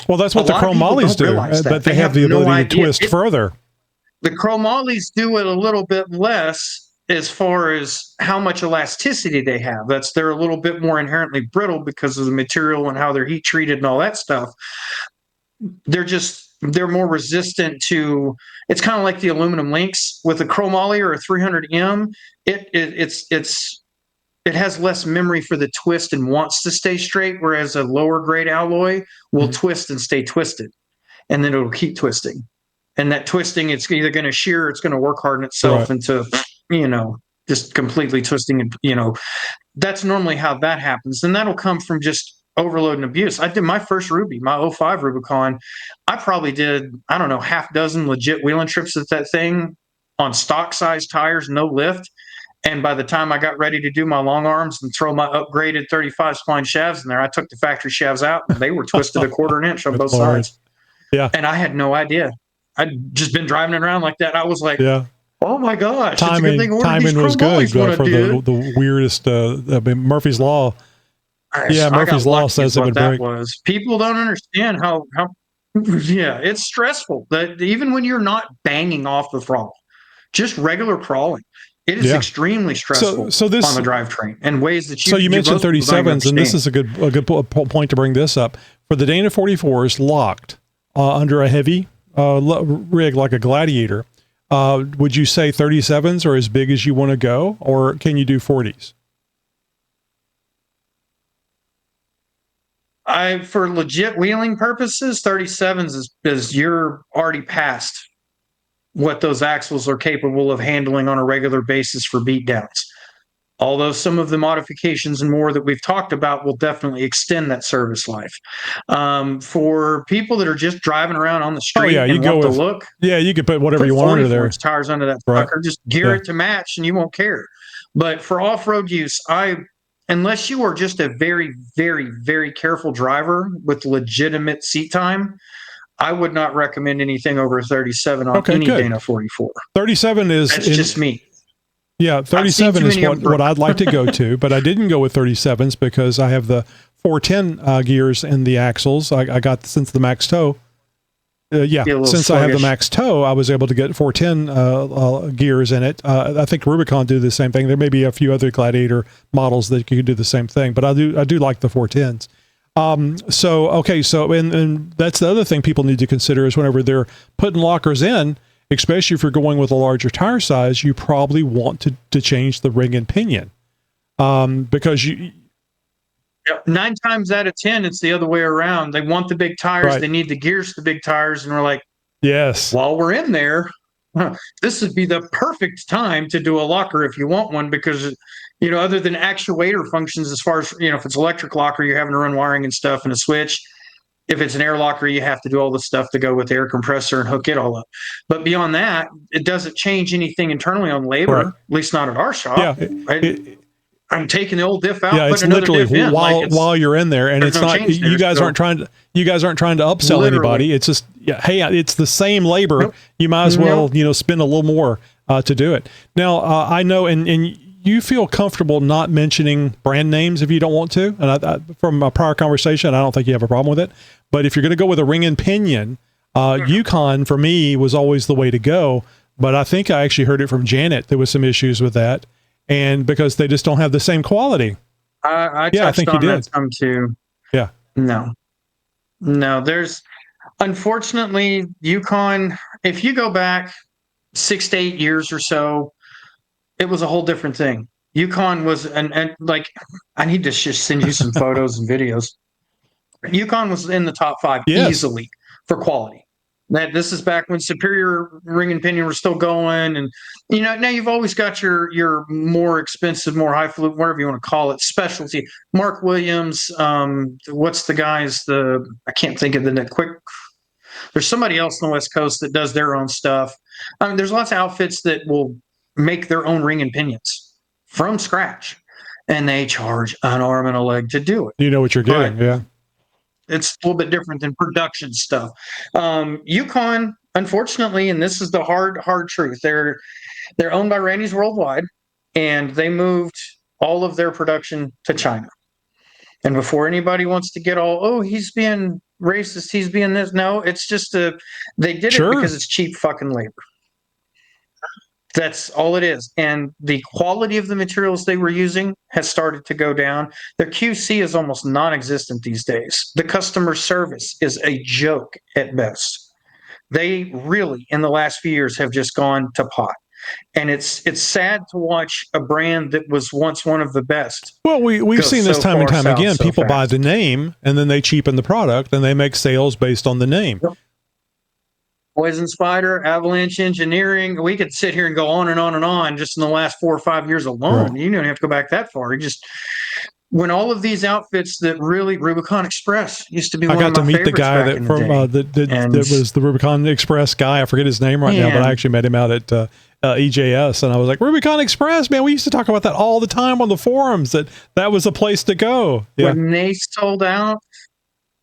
S1: Well, that's what the chromolys do, but they have the ability to twist further.
S2: The chromolys do it a little bit less as far as how much elasticity they have. They're a little bit more inherently brittle because of the material and how they're heat treated and all that stuff. They're more resistant to. It's kind of like the aluminum links with a chromoly or a 300M. It has less memory for the twist and wants to stay straight, whereas a lower grade alloy will twist and stay twisted, and then it'll keep twisting. And that twisting, it's either going to shear, or it's going to work harden itself into, just completely twisting. And, that's normally how that happens. And that'll come from just overload and abuse. I did my first Ruby, my 05 Rubicon. I probably did, I don't know, half dozen legit wheeling trips with that thing on stock size tires, no lift. And by the time I got ready to do my long arms and throw my upgraded 35 spline shafts in there, I took the factory shafts out and they were twisted a quarter inch on both sides.
S1: Yeah.
S2: And I had no idea. I'd just been driving it around like that. I was like, oh my gosh,
S1: timing was good for the weirdest, Murphy's Law. Murphy's Law says it would break.
S2: People don't understand how it's stressful. That even when you're not banging off the throttle, just regular crawling, it is extremely stressful on the drivetrain and ways that you.
S1: So you mentioned 37s, and this is a good point to bring this up. For the Dana 44s locked under a heavy rig like a Gladiator, would you say 37s are as big as you want to go, or can you do 40s?
S2: For legit wheeling purposes, 37s is you're already past what those axles are capable of handling on a regular basis for beatdowns. Although some of the modifications and more that we've talked about will definitely extend that service life. For people that are just driving around on the street and want the look,
S1: you could put whatever you want under there.
S2: Tires under that sucker, just gear it to match, and you won't care. But for off-road use, unless you are just a very, very, very careful driver with legitimate seat time, I would not recommend anything over 37 on any Dana 44.
S1: 37 is
S2: just me.
S1: Yeah, 37 is what I'd like to go to, but I didn't go with 37s because I have the 410 gears in the axles. I got since the max toe. Since I have the max toe, I was able to get 410 gears in it. I think Rubicon do the same thing. There may be a few other Gladiator models that you can do the same thing, but I do like the 410s. And that's the other thing people need to consider is whenever they're putting lockers in, especially if you're going with a larger tire size, you probably want to change the ring and pinion, because
S2: 9 times out of 10, it's the other way around. They want the big tires. They need the gears to the big tires. And we're like,
S1: yes,
S2: while we're in there, this would be the perfect time to do a locker if you want one, because, other than actuator functions, as far as, if it's electric locker, you're having to run wiring and stuff and a switch. If it's an air locker, you have to do all the stuff to go with the air compressor and hook it all up. But beyond that, it doesn't change anything internally on labor, at least not at our shop. I'm taking the old diff out.
S1: Yeah, it's literally while you're in there, and it's not. You guys aren't trying to upsell anybody. It's just hey, it's the same labor. Nope. You might as well spend a little more to do it. Now I know, and you feel comfortable not mentioning brand names if you don't want to. And from a prior conversation, I don't think you have a problem with it. But if you're going to go with a ring and pinion, Yukon for me was always the way to go. But I think I actually heard it from Janet. There was some issues with that. And because they just don't have the same quality.
S2: I think you did. Some too.
S1: Yeah.
S2: No, there's, unfortunately, Yukon, if you go back 6 to 8 years or so, it was a whole different thing. Yukon was, and like, I need to just send you some photos and videos. Yukon was in the top 5 easily for quality. This is back when Superior ring and pinion were still going, and now you've always got your more expensive, more highfalutin, whatever you want to call it, specialty. Mark Williams, what's the guys? I can't think of the quick. There's somebody else on the West Coast that does their own stuff. I mean, there's lots of outfits that will make their own ring and pinions from scratch, and they charge an arm and a leg to do it.
S1: You know what you're getting, yeah.
S2: It's a little bit different than production stuff. Yukon, unfortunately, and this is the hard truth, they're owned by Randy's Worldwide, and they moved all of their production to China. And before anybody wants to get all, oh, he's being racist, he's being this, no, it's just they did it because it's cheap fucking labor. That's all it is. And the quality of the materials they were using has started to go down. Their QC is almost non-existent these days. The customer service is a joke at best. They really, in the last few years, have just gone to pot. And it's sad to watch a brand that was once one of the best.
S1: Well, we've seen this time and time again. People buy the name, and then they cheapen the product, and they make sales based on the name.
S2: Yep. Poison Spider, Avalanche Engineering. We could sit here and go on and on and on just in the last 4 or 5 years alone. Right. You don't have to go back that far. When all of these outfits that really, Rubicon Express used to be one of my favorites. I got to meet the guy that
S1: was the Rubicon Express guy. I forget his name right now, but I actually met him out at EJS, and I was like, Rubicon Express, man, we used to talk about that all the time on the forums, that was a place to go. Yeah.
S2: When they sold out,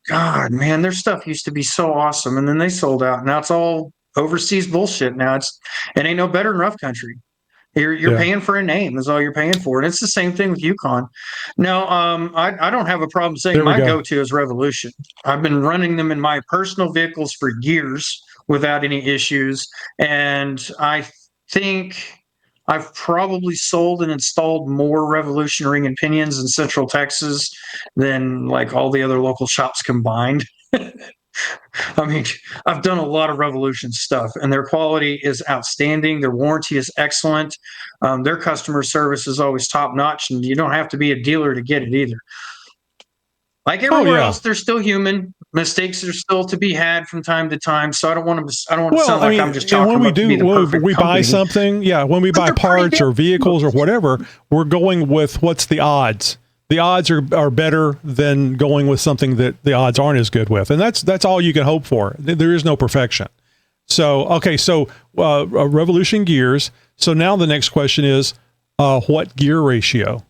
S2: God, man, their stuff used to be so awesome, and then they sold out. Now it's all overseas bullshit. Now it ain't no better than Rough Country. You're paying for a name is all you're paying for, and it's the same thing with Yukon. Now, I don't have a problem saying my go-to is Revolution. I've been running them in my personal vehicles for years without any issues, and I think I've probably sold and installed more Revolution ring and pinions in Central Texas than like all the other local shops combined. I mean, I've done a lot of Revolution stuff, and their quality is outstanding. Their warranty is excellent. Their customer service is always top notch, and you don't have to be a dealer to get it either. Like everywhere else, they're still human. Mistakes are still to be had from time to time. So I don't want to sound like I'm just talking about when we buy
S1: something, when we buy parts or vehicles or whatever, we're going with what's the odds. The odds are better than going with something that the odds aren't as good with, and that's all you can hope for. There is no perfection. So Revolution gears. So now the next question is, what gear ratio?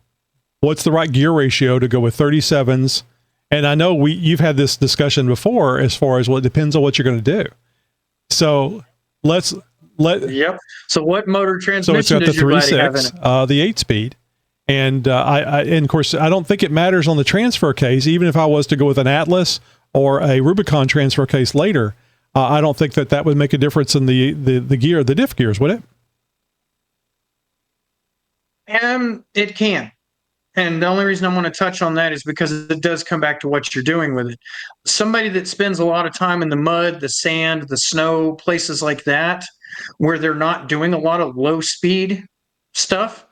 S1: What's the right gear ratio to go with 37s? And I know you've had this discussion before as far as, well, it depends on what you're going to do. So
S2: Yep. So what motor transmission does your body have in it?
S1: The 8-speed. And and of course, I don't think it matters on the transfer case. Even if I was to go with an Atlas or a Rubicon transfer case later, I don't think that would make a difference in the gear, the diff gears, would it?
S2: It can. And the only reason I want to touch on that is because it does come back to what you're doing with it. Somebody that spends a lot of time in the mud, the sand, the snow, places like that, where they're not doing a lot of low speed stuff,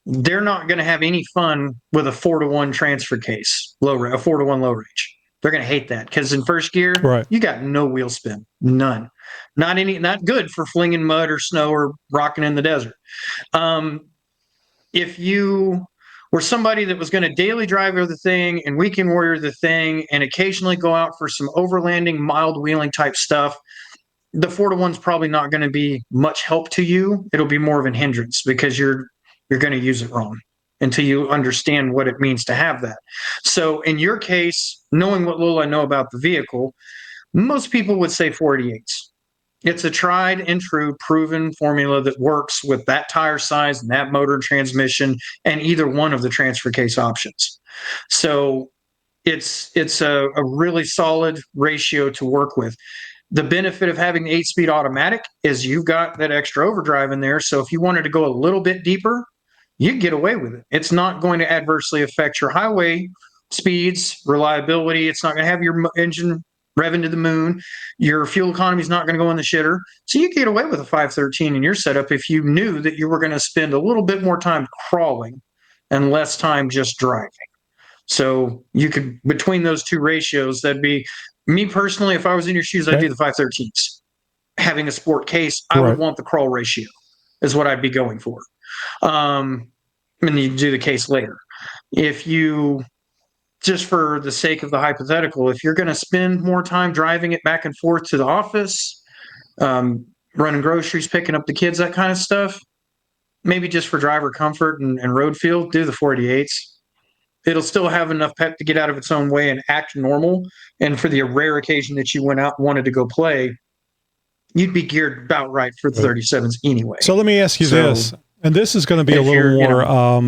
S2: they're not going to have any fun with a 4-to-1 transfer case, a 4-to-1 low range. They're going to hate that because in first gear, you got no wheel spin, none, not good for flinging mud or snow or rocking in the desert. If you were somebody that was going to daily driver the thing and weekend warrior the thing and occasionally go out for some overlanding, mild wheeling type stuff, the 4-to-1's probably not going to be much help to you. It'll be more of an hindrance because you're going to use it wrong until you understand what it means to have that. So in your case, knowing what little I know about the vehicle, most people would say 488s. It's a tried and true proven formula that works with that tire size and that motor and transmission and either one of the transfer case options. So it's a really solid ratio to work with. The benefit of having the 8-speed automatic is you've got that extra overdrive in there. So if you wanted to go a little bit deeper, you get away with it. It's not going to adversely affect your highway speeds, reliability. It's not going to have your engine revving to the moon. Your fuel economy is not going to go in the shitter. So you get away with a 513 in your setup if you knew that you were going to spend a little bit more time crawling and less time just driving. So you could, between those two ratios, that'd be, me personally, if I was in your shoes, I'd do the 513s. Having a sport case, I would want the crawl ratio is what I'd be going for. And you do the case later. If you just for the sake of the hypothetical, if you're going to spend more time driving it back and forth to the office, running groceries, picking up the kids, that kind of stuff, maybe just for driver comfort and road feel, do the 488s. It'll still have enough pep to get out of its own way and act normal. And for the rare occasion that you went out and wanted to go play, you'd be geared about right for the 37s anyway.
S1: So let me ask you this, and this is going to be a little more,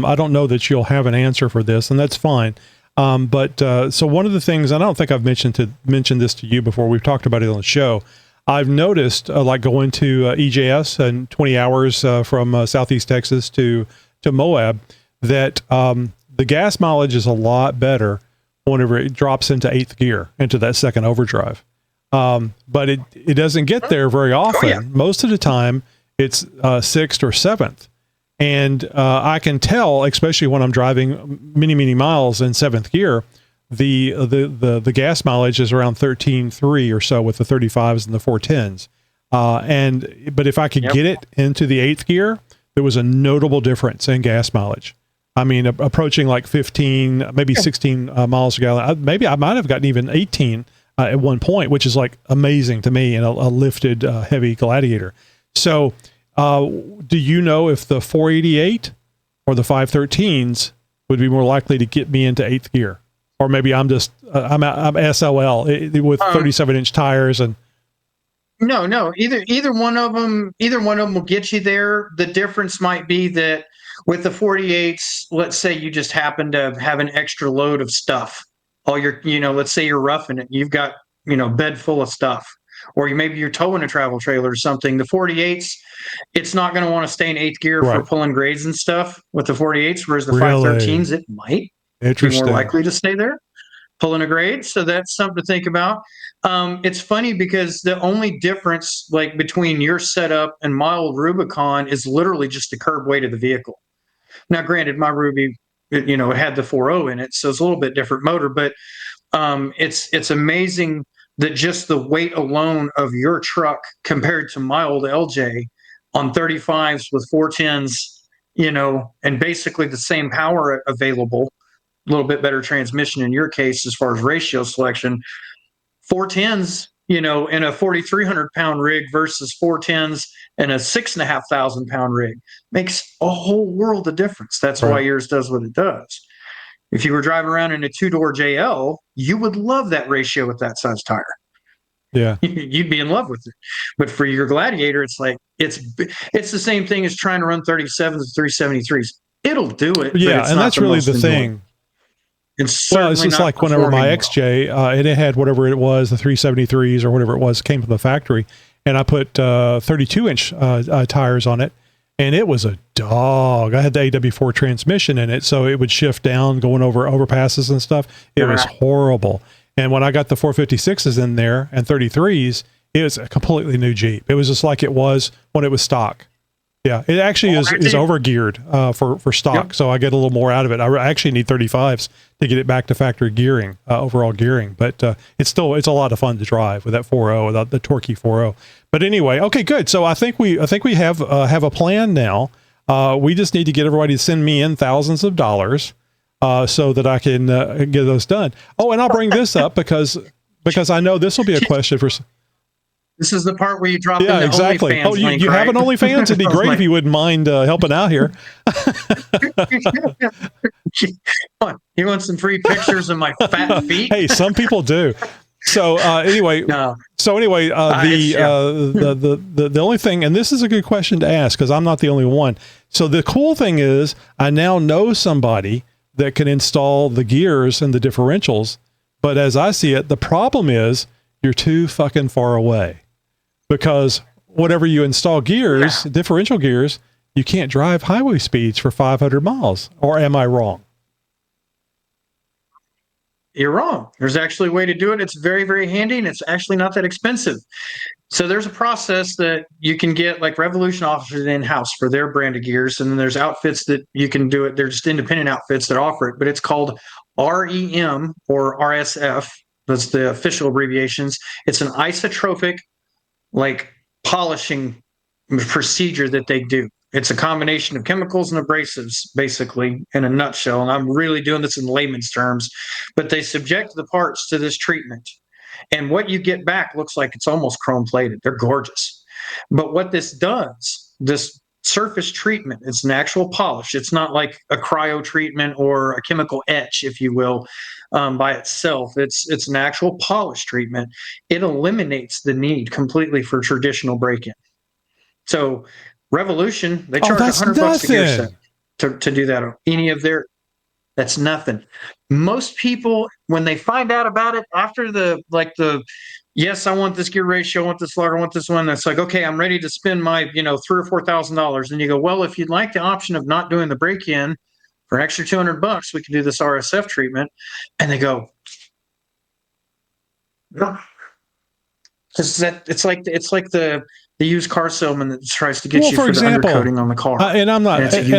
S1: I don't know that you'll have an answer for this, and that's fine. But so one of the things, and I don't think I've mentioned this to you before, we've talked about it on the show, I've noticed like going to EJS and 20 hours from Southeast Texas to Moab, that the gas mileage is a lot better whenever it drops into 8th gear, into that second overdrive. But it doesn't get there very often. Oh, yeah. Most of the time it's 6th or 7th. And I can tell, especially when I'm driving many miles in 7th gear, the gas mileage is around 13.3 or so with the 35s and the 410s. But if I could get it into the 8th gear, there was a notable difference in gas mileage. I mean, approaching like 15, maybe 16 miles a gallon. Maybe I might have gotten even 18 at one point, which is like amazing to me in a lifted heavy Gladiator. So do you know if the 488 or the 513s would be more likely to get me into 8th gear? Or maybe I'm just, I'm SOL with 37-inch tires and.
S2: No, either one of them will get you there. The difference might be that with the 48s, let's say you just happen to have an extra load of stuff. Let's say you're roughing it. You've got, bed full of stuff. Or maybe you're towing a travel trailer or something. The 48s, it's not going to want to stay in 8th gear for pulling grades and stuff with the 48s, whereas the 513s, it might be more likely to stay there pulling a grade. So that's something to think about. It's funny because the only difference like between your setup and my old Rubicon is literally just the curb weight of the vehicle. Now, granted, my Ruby, it had the 4.0 in it, so it's a little bit different motor, but it's amazing that just the weight alone of your truck compared to my old LJ on 35s with 410s, and basically the same power available, a little bit better transmission in your case as far as ratio selection. 410s, in a 4,300 pound rig versus 410s in a 6,500 pound rig makes a whole world of difference. That's why yours does what it does. If you were driving around in a 2-door JL, you would love that ratio with that size tire.
S1: Yeah,
S2: you'd be in love with it. But for your Gladiator, it's like it's the same thing as trying to run 37s and 373s. It'll do it.
S1: Yeah, and that's really the thing.
S2: It's
S1: just like whenever my XJ, and it had whatever it was, the 373s or whatever it was, came from the factory, and I put 32-inch tires on it, and it was a dog. I had the AW4 transmission in it, so it would shift down going over overpasses and stuff. It was horrible. And when I got the 456s in there and 33s, it was a completely new Jeep. It was just like it was when it was stock. Yeah, it actually is over-geared for stock, yep. So I get a little more out of it. I actually need 35s to get it back to factory gearing, overall gearing. But it's a lot of fun to drive with that 4.0, the torquey 4.0. But anyway, okay, good. So I think we have a plan now. We just need to get everybody to send me in thousands of dollars so that I can get those done. Oh, and I'll bring this up because I know this will be a question for.
S2: This is the part where you drop in the
S1: exactly.
S2: OnlyFans link,
S1: you
S2: right?
S1: have an OnlyFans? It'd be great if you wouldn't mind helping out here.
S2: You want some free pictures of my fat feet?
S1: Hey, some people do. So anyway, the only thing, and this is a good question to ask because I'm not the only one. So the cool thing is, I now know somebody that can install the gears and the differentials. But as I see it, the problem is you're too fucking far away. Because whatever you install gears, differential gears, you can't drive highway speeds for 500 miles. Or am I wrong?
S2: You're wrong. There's actually a way to do it. It's very, very handy, and it's actually not that expensive. So there's a process that you can get, like Revolution offers in-house for their brand of gears, and then there's outfits that you can do it. They're just independent outfits that offer it, but it's called REM or RSF. That's the official abbreviations. It's an isotropic, like polishing procedure that they do. It's a combination of chemicals and abrasives, basically, in a nutshell. And I'm really doing this in layman's terms, but they subject the parts to this treatment. And what you get back looks like it's almost chrome plated. They're gorgeous. But what this does, this surface treatment, it's an actual polish. It's not like a cryo treatment or a chemical etch, if you will, by itself. It's an actual polish treatment. It eliminates the need completely for traditional break-in. So Revolution, they charge $100 a gear set to do that. Any of their, that's nothing. Most people, when they find out about it after yes, I want this gear ratio, I want this logger, I want this one. That's like, okay, I'm ready to spend my, $3,000 or $4,000. And you go, well, if you'd like the option of not doing the break-in for an extra $200, we can do this RSF treatment. And they go, no. It's like the used car salesman that tries to get you for example, the undercoating on the car.
S1: And I'm not,
S2: they see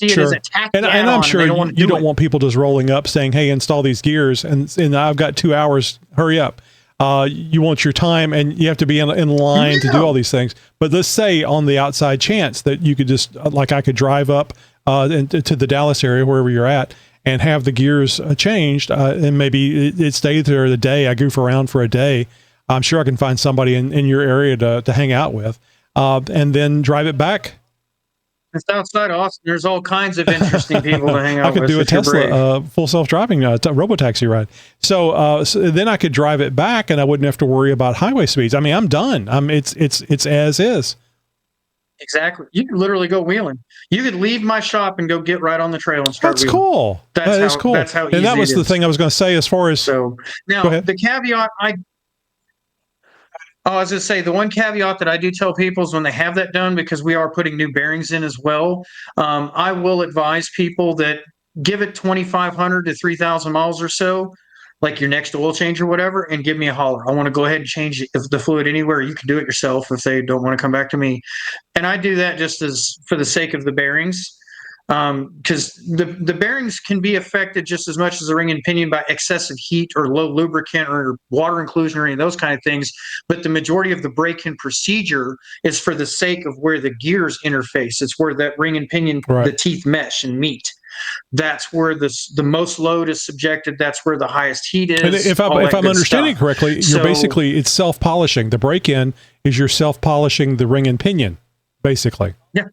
S2: it as a tack.
S1: And I'm sure you don't want people just rolling up saying, hey, install these gears and I've got 2 hours, hurry up. You want your time and you have to be in line to do all these things. But let's say on the outside chance that you could just, like I could drive up to the Dallas area, wherever you're at, and have the gears changed, and maybe it stays there the day. I goof around for a day. I'm sure I can find somebody in your area to hang out with, and then drive it back.
S2: It's outside Austin. There's all kinds of interesting people to hang out with.
S1: I could do a Tesla full self-driving robo-taxi ride. So then I could drive it back, and I wouldn't have to worry about highway speeds. I mean, I'm done. It's as is.
S2: Exactly. You could literally go wheeling. You could leave my shop and go get right on the trail and start wheeling.
S1: Cool. That's cool.
S2: That's how easy
S1: and that was
S2: it
S1: the
S2: is.
S1: thing I was going to say as far as...
S2: So now the caveat I was going to say, the one caveat that I do tell people is when they have that done, because we are putting new bearings in as well, I will advise people that give it 2,500 to 3,000 miles or so, like your next oil change or whatever, and give me a holler. I want to go ahead and change the fluid anywhere. You can do it yourself if they don't want to come back to me. And I do that just as for the sake of the bearings, because the bearings can be affected just as much as the ring and pinion by excessive heat or low lubricant or water inclusion or any of those kind of things. But the majority of the break-in procedure is for the sake of where the gears interface. It's where that ring and pinion, the teeth mesh and meet. That's where the most load is subjected. That's where the highest heat is.
S1: And if I'm understanding correctly, you're basically, it's self-polishing. The break-in is you're self-polishing the ring and pinion, basically.
S2: Yeah.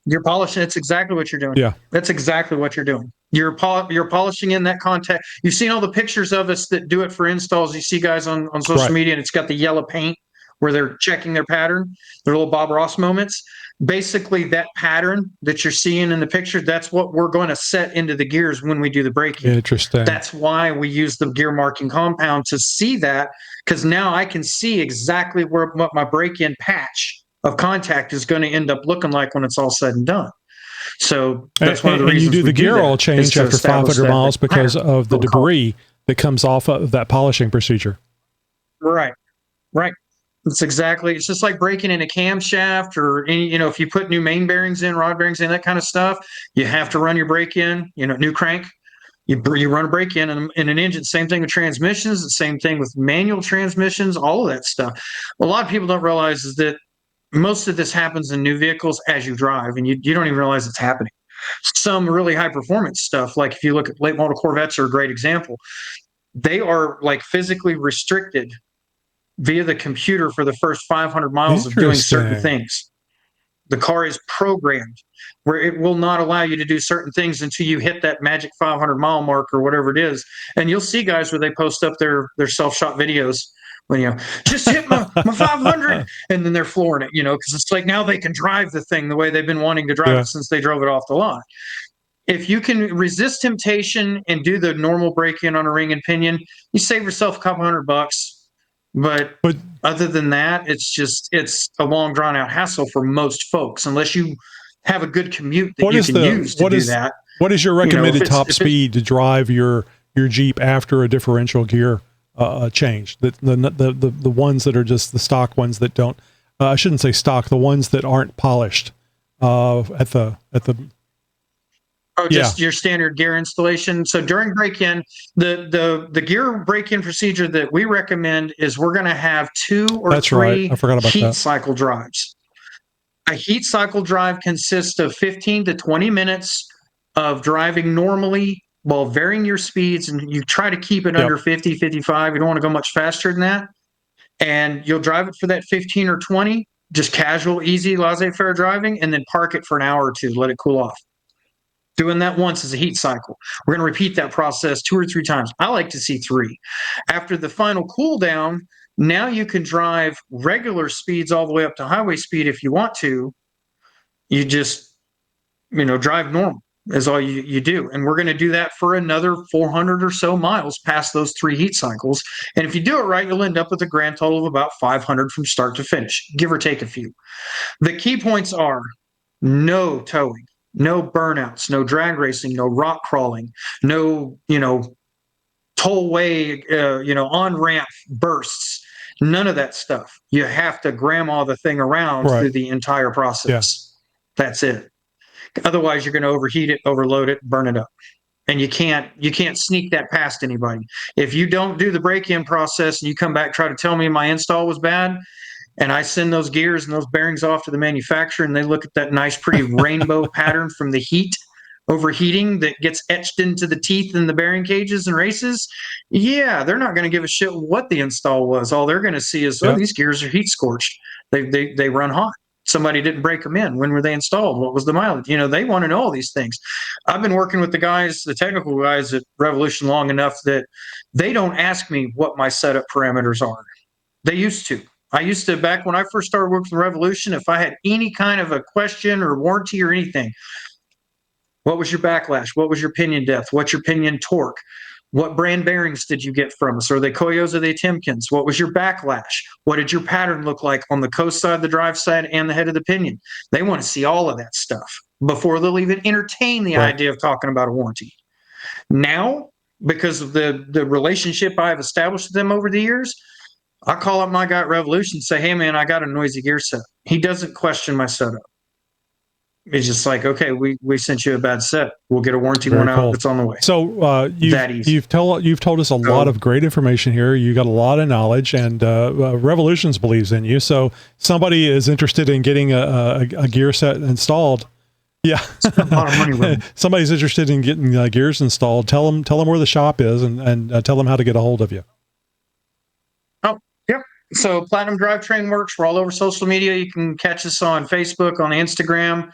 S2: You're polishing. It's exactly what you're doing.
S1: Yeah.
S2: That's exactly what you're doing. You're polishing in that contact. You've seen all the pictures of us that do it for installs. You see guys on social media, and it's got the yellow paint where they're checking their pattern, their little Bob Ross moments. Basically, that pattern that you're seeing in the picture, that's what we're going to set into the gears when we do the braking.
S1: Interesting.
S2: That's why we use the gear marking compound to see that, because now I can see exactly what my break-in patch of contact is going to end up looking like when it's all said and done. So that's one of the reasons
S1: you do the gear oil change after 500 miles because of the debris that comes off of that polishing procedure.
S2: Right. It's just like breaking in a camshaft or any, if you put new main bearings in, rod bearings in, that kind of stuff, you have to run your brake in, new crank. You run a brake in an engine. Same thing with transmissions. The same thing with manual transmissions. All of that stuff. A lot of people don't realize is that most of this happens in new vehicles as you drive, and you don't even realize it's happening. Some really high performance stuff, like if you look at late model Corvettes, are a great example. They are like physically restricted via the computer for the first 500 miles of doing certain things. The car is programmed where it will not allow you to do certain things until you hit that magic 500 mile mark or whatever it is. And you'll see guys where they post up their self-shot videos when just hit my 500, and then they're flooring it, because it's like now they can drive the thing the way they've been wanting to drive it since they drove it off the lot. If you can resist temptation and do the normal break-in on a ring and pinion, you save yourself a couple $100. But other than that, it's a long drawn out hassle for most folks, unless you have a good commute that you can use to do that.
S1: What is your recommended top speed to drive your Jeep after a differential gear change? The ones that are just the stock ones that don't, I shouldn't say stock, the ones that aren't polished at the
S2: your standard gear installation. So during break-in, the gear break-in procedure that we recommend is we're going to have 2 or 3 heat cycle drives. A heat cycle drive consists of 15 to 20 minutes of driving normally while varying your speeds, and you try to keep it under 50, 55. You don't want to go much faster than that. And you'll drive it for that 15 or 20, just casual, easy, laissez-faire driving, and then park it for an hour or two, let it cool off. Doing that once is a heat cycle. We're going to repeat that process 2 or 3 times. I like to see 3. After the final cool down, now you can drive regular speeds all the way up to highway speed if you want to. You just, drive normal is all you do. And we're going to do that for another 400 or so miles past those 3 heat cycles. And if you do it right, you'll end up with a grand total of about 500 from start to finish, give or take a few. The key points are no towing, no burnouts, no drag racing, no rock crawling, no, tollway, on-ramp bursts, none of that stuff. You have to grandma the thing around through the entire process. Yeah. That's it. Otherwise, you're going to overheat it, overload it, burn it up. And you can't sneak that past anybody. If you don't do the break-in process and you come back, try to tell me my install was bad, and I send those gears and those bearings off to the manufacturer and they look at that nice, pretty rainbow pattern from the heat overheating that gets etched into the teeth in the bearing cages and races, yeah, they're not going to give a shit what the install was. All they're going to see is, these gears are heat scorched. They run hot. Somebody didn't break them in. When were they installed? What was the mileage? They want to know all these things. I've been working with the technical guys at Revolution long enough that they don't ask me what my setup parameters are. They used to. I used to, back when I first started working with Revolution, if I had any kind of a question or warranty or anything, what was your backlash? What was your pinion depth? What's your pinion torque? What brand bearings did you get from us? Are they Koyos or are they Timkins? What was your backlash? What did your pattern look like on the coast side, the drive side, and the head of the pinion? They want to see all of that stuff before they'll even entertain the idea of talking about a warranty. Now, because of the relationship I've established with them over the years, I call up my guy at Revolution and say, hey, man, I got a noisy gear set. He doesn't question my setup. It's just like, okay, we sent you a bad set. We'll get a warranty one out. It's on the way.
S1: So you've told us a lot of great information here. You got a lot of knowledge, and Revolutions believes in you. So somebody is interested in getting a gear set installed. Yeah,
S2: spend a lot of money with them.
S1: Somebody's interested in getting gears installed. Tell them where the shop is, and tell them how to get a hold of you.
S2: Oh, yep. So Platinum Drivetrain Works. We're all over social media. You can catch us on Facebook, on Instagram.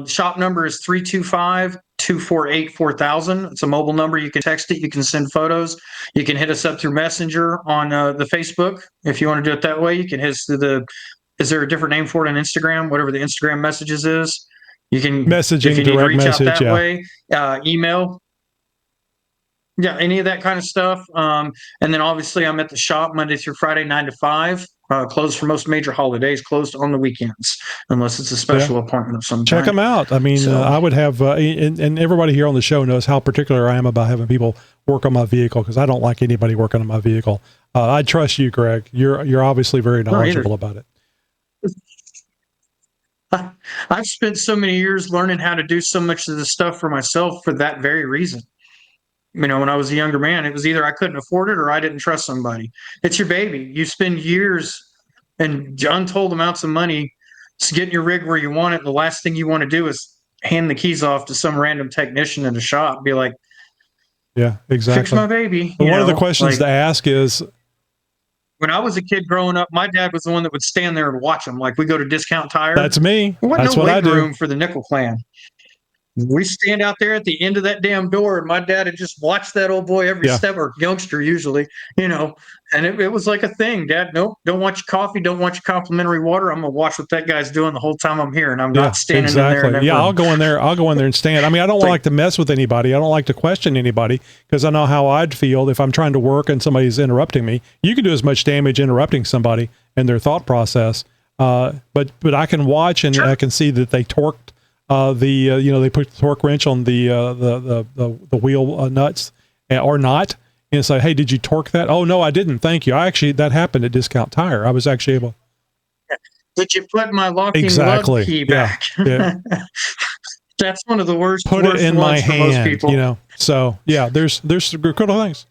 S2: Shop number is 325-248-4000. It's a mobile number. You can text it. You can send photos. You can hit us up through Messenger on the Facebook. If you want to do it that way, you can hit us through is there a different name for it on Instagram? Whatever the Instagram messages is. You can
S1: messaging,
S2: if you need
S1: direct
S2: to reach
S1: message,
S2: out that way. Email. Yeah, any of that kind of stuff. And then obviously I'm at the shop Monday through Friday, 9 to 5. Closed for most major holidays, closed on the weekends, unless it's a special appointment of some kind.
S1: Check them out. I mean, I would have, and everybody here on the show knows how particular I am about having people work on my vehicle, because I don't like anybody working on my vehicle. I trust you, Greg. You're obviously very knowledgeable about it.
S2: I've spent so many years learning how to do so much of this stuff for myself for that very reason. When I was a younger man, it was either I couldn't afford it or I didn't trust somebody. It's your baby. You spend years and untold amounts of money getting your rig where you want it. The last thing you want to do is hand the keys off to some random technician in a shop. Be like,
S1: yeah, exactly.
S2: Fix my baby.
S1: One of the questions to ask is,
S2: when I was a kid growing up, my dad was the one that would stand there and watch them. Like, we go to Discount Tire.
S1: That's me.
S2: There wasn't
S1: That's
S2: no
S1: what I do.
S2: room for the nickel plan. We stand out there at the end of that damn door, and my dad had just watched that old boy every step, or youngster usually, and it was like a thing. Dad, nope, don't want your coffee, don't want your complimentary water. I'm gonna watch what that guy's doing the whole time I'm here, and I'm not standing in there.
S1: I'll go in there. I'll go in there and stand. I mean, I don't like to mess with anybody. I don't like to question anybody, because I know how I'd feel if I'm trying to work and somebody's interrupting me. You can do as much damage interrupting somebody and their thought process, but I can watch and I can see that they torqued. They put the torque wrench on the wheel nuts or not, and say, hey, did you torque that? Oh, no, I didn't. Thank you. That happened at Discount Tire. I was actually able.
S2: Did you put my locking lug key back? Yeah. That's one of the worst.
S1: Put it in my hand, most people. So yeah, there's critical things.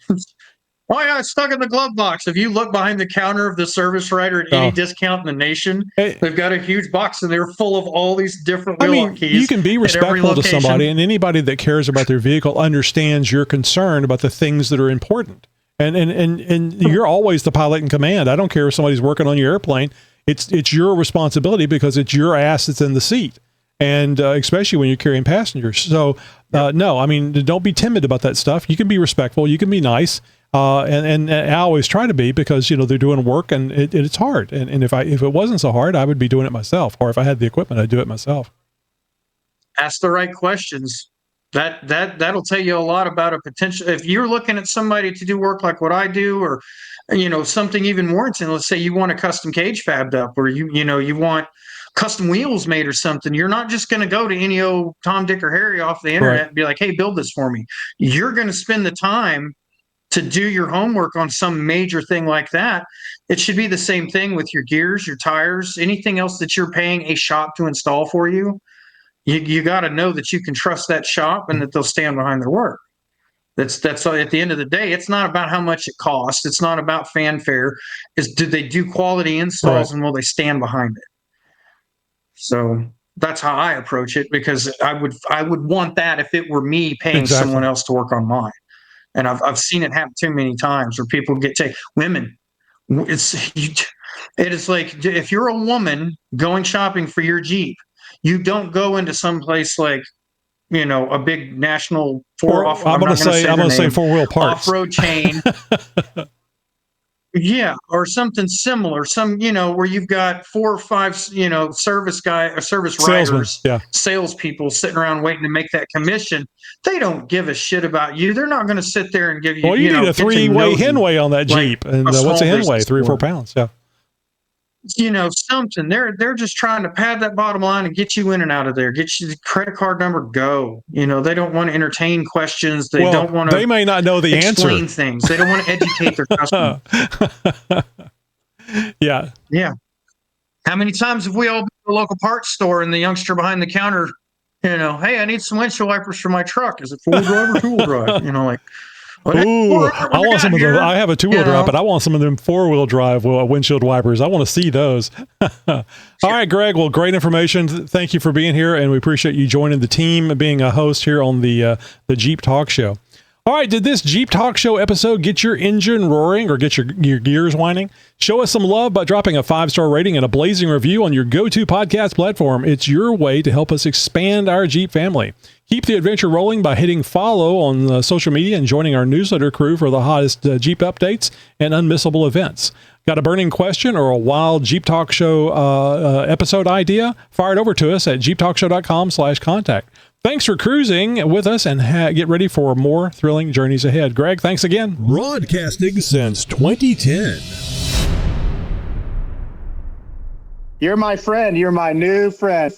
S2: Oh yeah, it's stuck in the glove box. If you look behind the counter of the service writer at any discount in the nation, they've got a huge box and they're full of all these different wheel lock keys.
S1: You can be respectful to somebody, and anybody that cares about their vehicle understands your concern about the things that are important. And you're always the pilot in command. I don't care if somebody's working on your airplane. It's your responsibility because it's your ass that's in the seat. And especially when you're carrying passengers. So, no, I mean, don't be timid about that stuff. You can be respectful. You can be nice. And I always try to be because, they're doing work and it's hard. And if it wasn't so hard, I would be doing it myself. Or if I had the equipment, I'd do it myself.
S2: Ask the right questions. That'll tell you a lot about a potential. If you're looking at somebody to do work like what I do, or, something even more intense, let's say you want a custom cage fabbed up, or you want custom wheels made or something. You're not just going to go to any old Tom, Dick, or Harry off the internet and be like, hey, build this for me. You're going to spend the time to do your homework on some major thing like that. It should be the same thing with your gears, your tires, anything else that you're paying a shop to install for you. You got to know that you can trust that shop and that they'll stand behind their work. That's at the end of the day, it's not about how much it costs. It's not about fanfare. It's do they do quality installs and will they stand behind it? So that's how I approach it, because I would want that if it were me paying someone else to work on mine. And I've seen it happen too many times where people get women. It is like, if you're a woman going shopping for your Jeep, you don't go into some place like, a big national
S1: I'm going to say 4-wheel parts
S2: off-road chain. Yeah, or something similar. Where you've got 4 or 5, service riders, salespeople sitting around waiting to make that commission. They don't give a shit about you. They're not going to sit there and give you.
S1: Well, you need a 3-way Henway on that Jeep, and what's a Henway? 3 or 4 pounds. Yeah.
S2: Something. They're just trying to pad that bottom line and get you in and out of there. Get you the credit card number. Go. They don't want to entertain questions. They don't want to.
S1: They may not know the
S2: explain
S1: answer.
S2: Things. They don't want to educate their customer.
S1: Yeah.
S2: Yeah. How many times have we all been to the local parts store and the youngster behind the counter, hey, I need some windshield wipers for my truck. Is it 4-wheel drive or 2-wheel drive?
S1: Ooh, I want some of those. I have a 2-wheel drive, but I want some of them 4-wheel drive windshield wipers. I want to see those. All right, Greg. Well, great information. Thank you for being here, and we appreciate you joining the team, being a host here on the Jeep Talk Show. All right, did this Jeep Talk Show episode get your engine roaring or get your gears whining? Show us some love by dropping a 5-star rating and a blazing review on your go-to podcast platform. It's your way to help us expand our Jeep family. Keep the adventure rolling by hitting follow on social media and joining our newsletter crew for the hottest Jeep updates and unmissable events. Got a burning question or a wild Jeep Talk Show episode idea? Fire it over to us at xjtalk.com/contact. Thanks for cruising with us, and get ready for more thrilling journeys ahead. Greg, thanks again.
S3: Broadcasting since 2010.
S4: You're my friend. You're my new friend.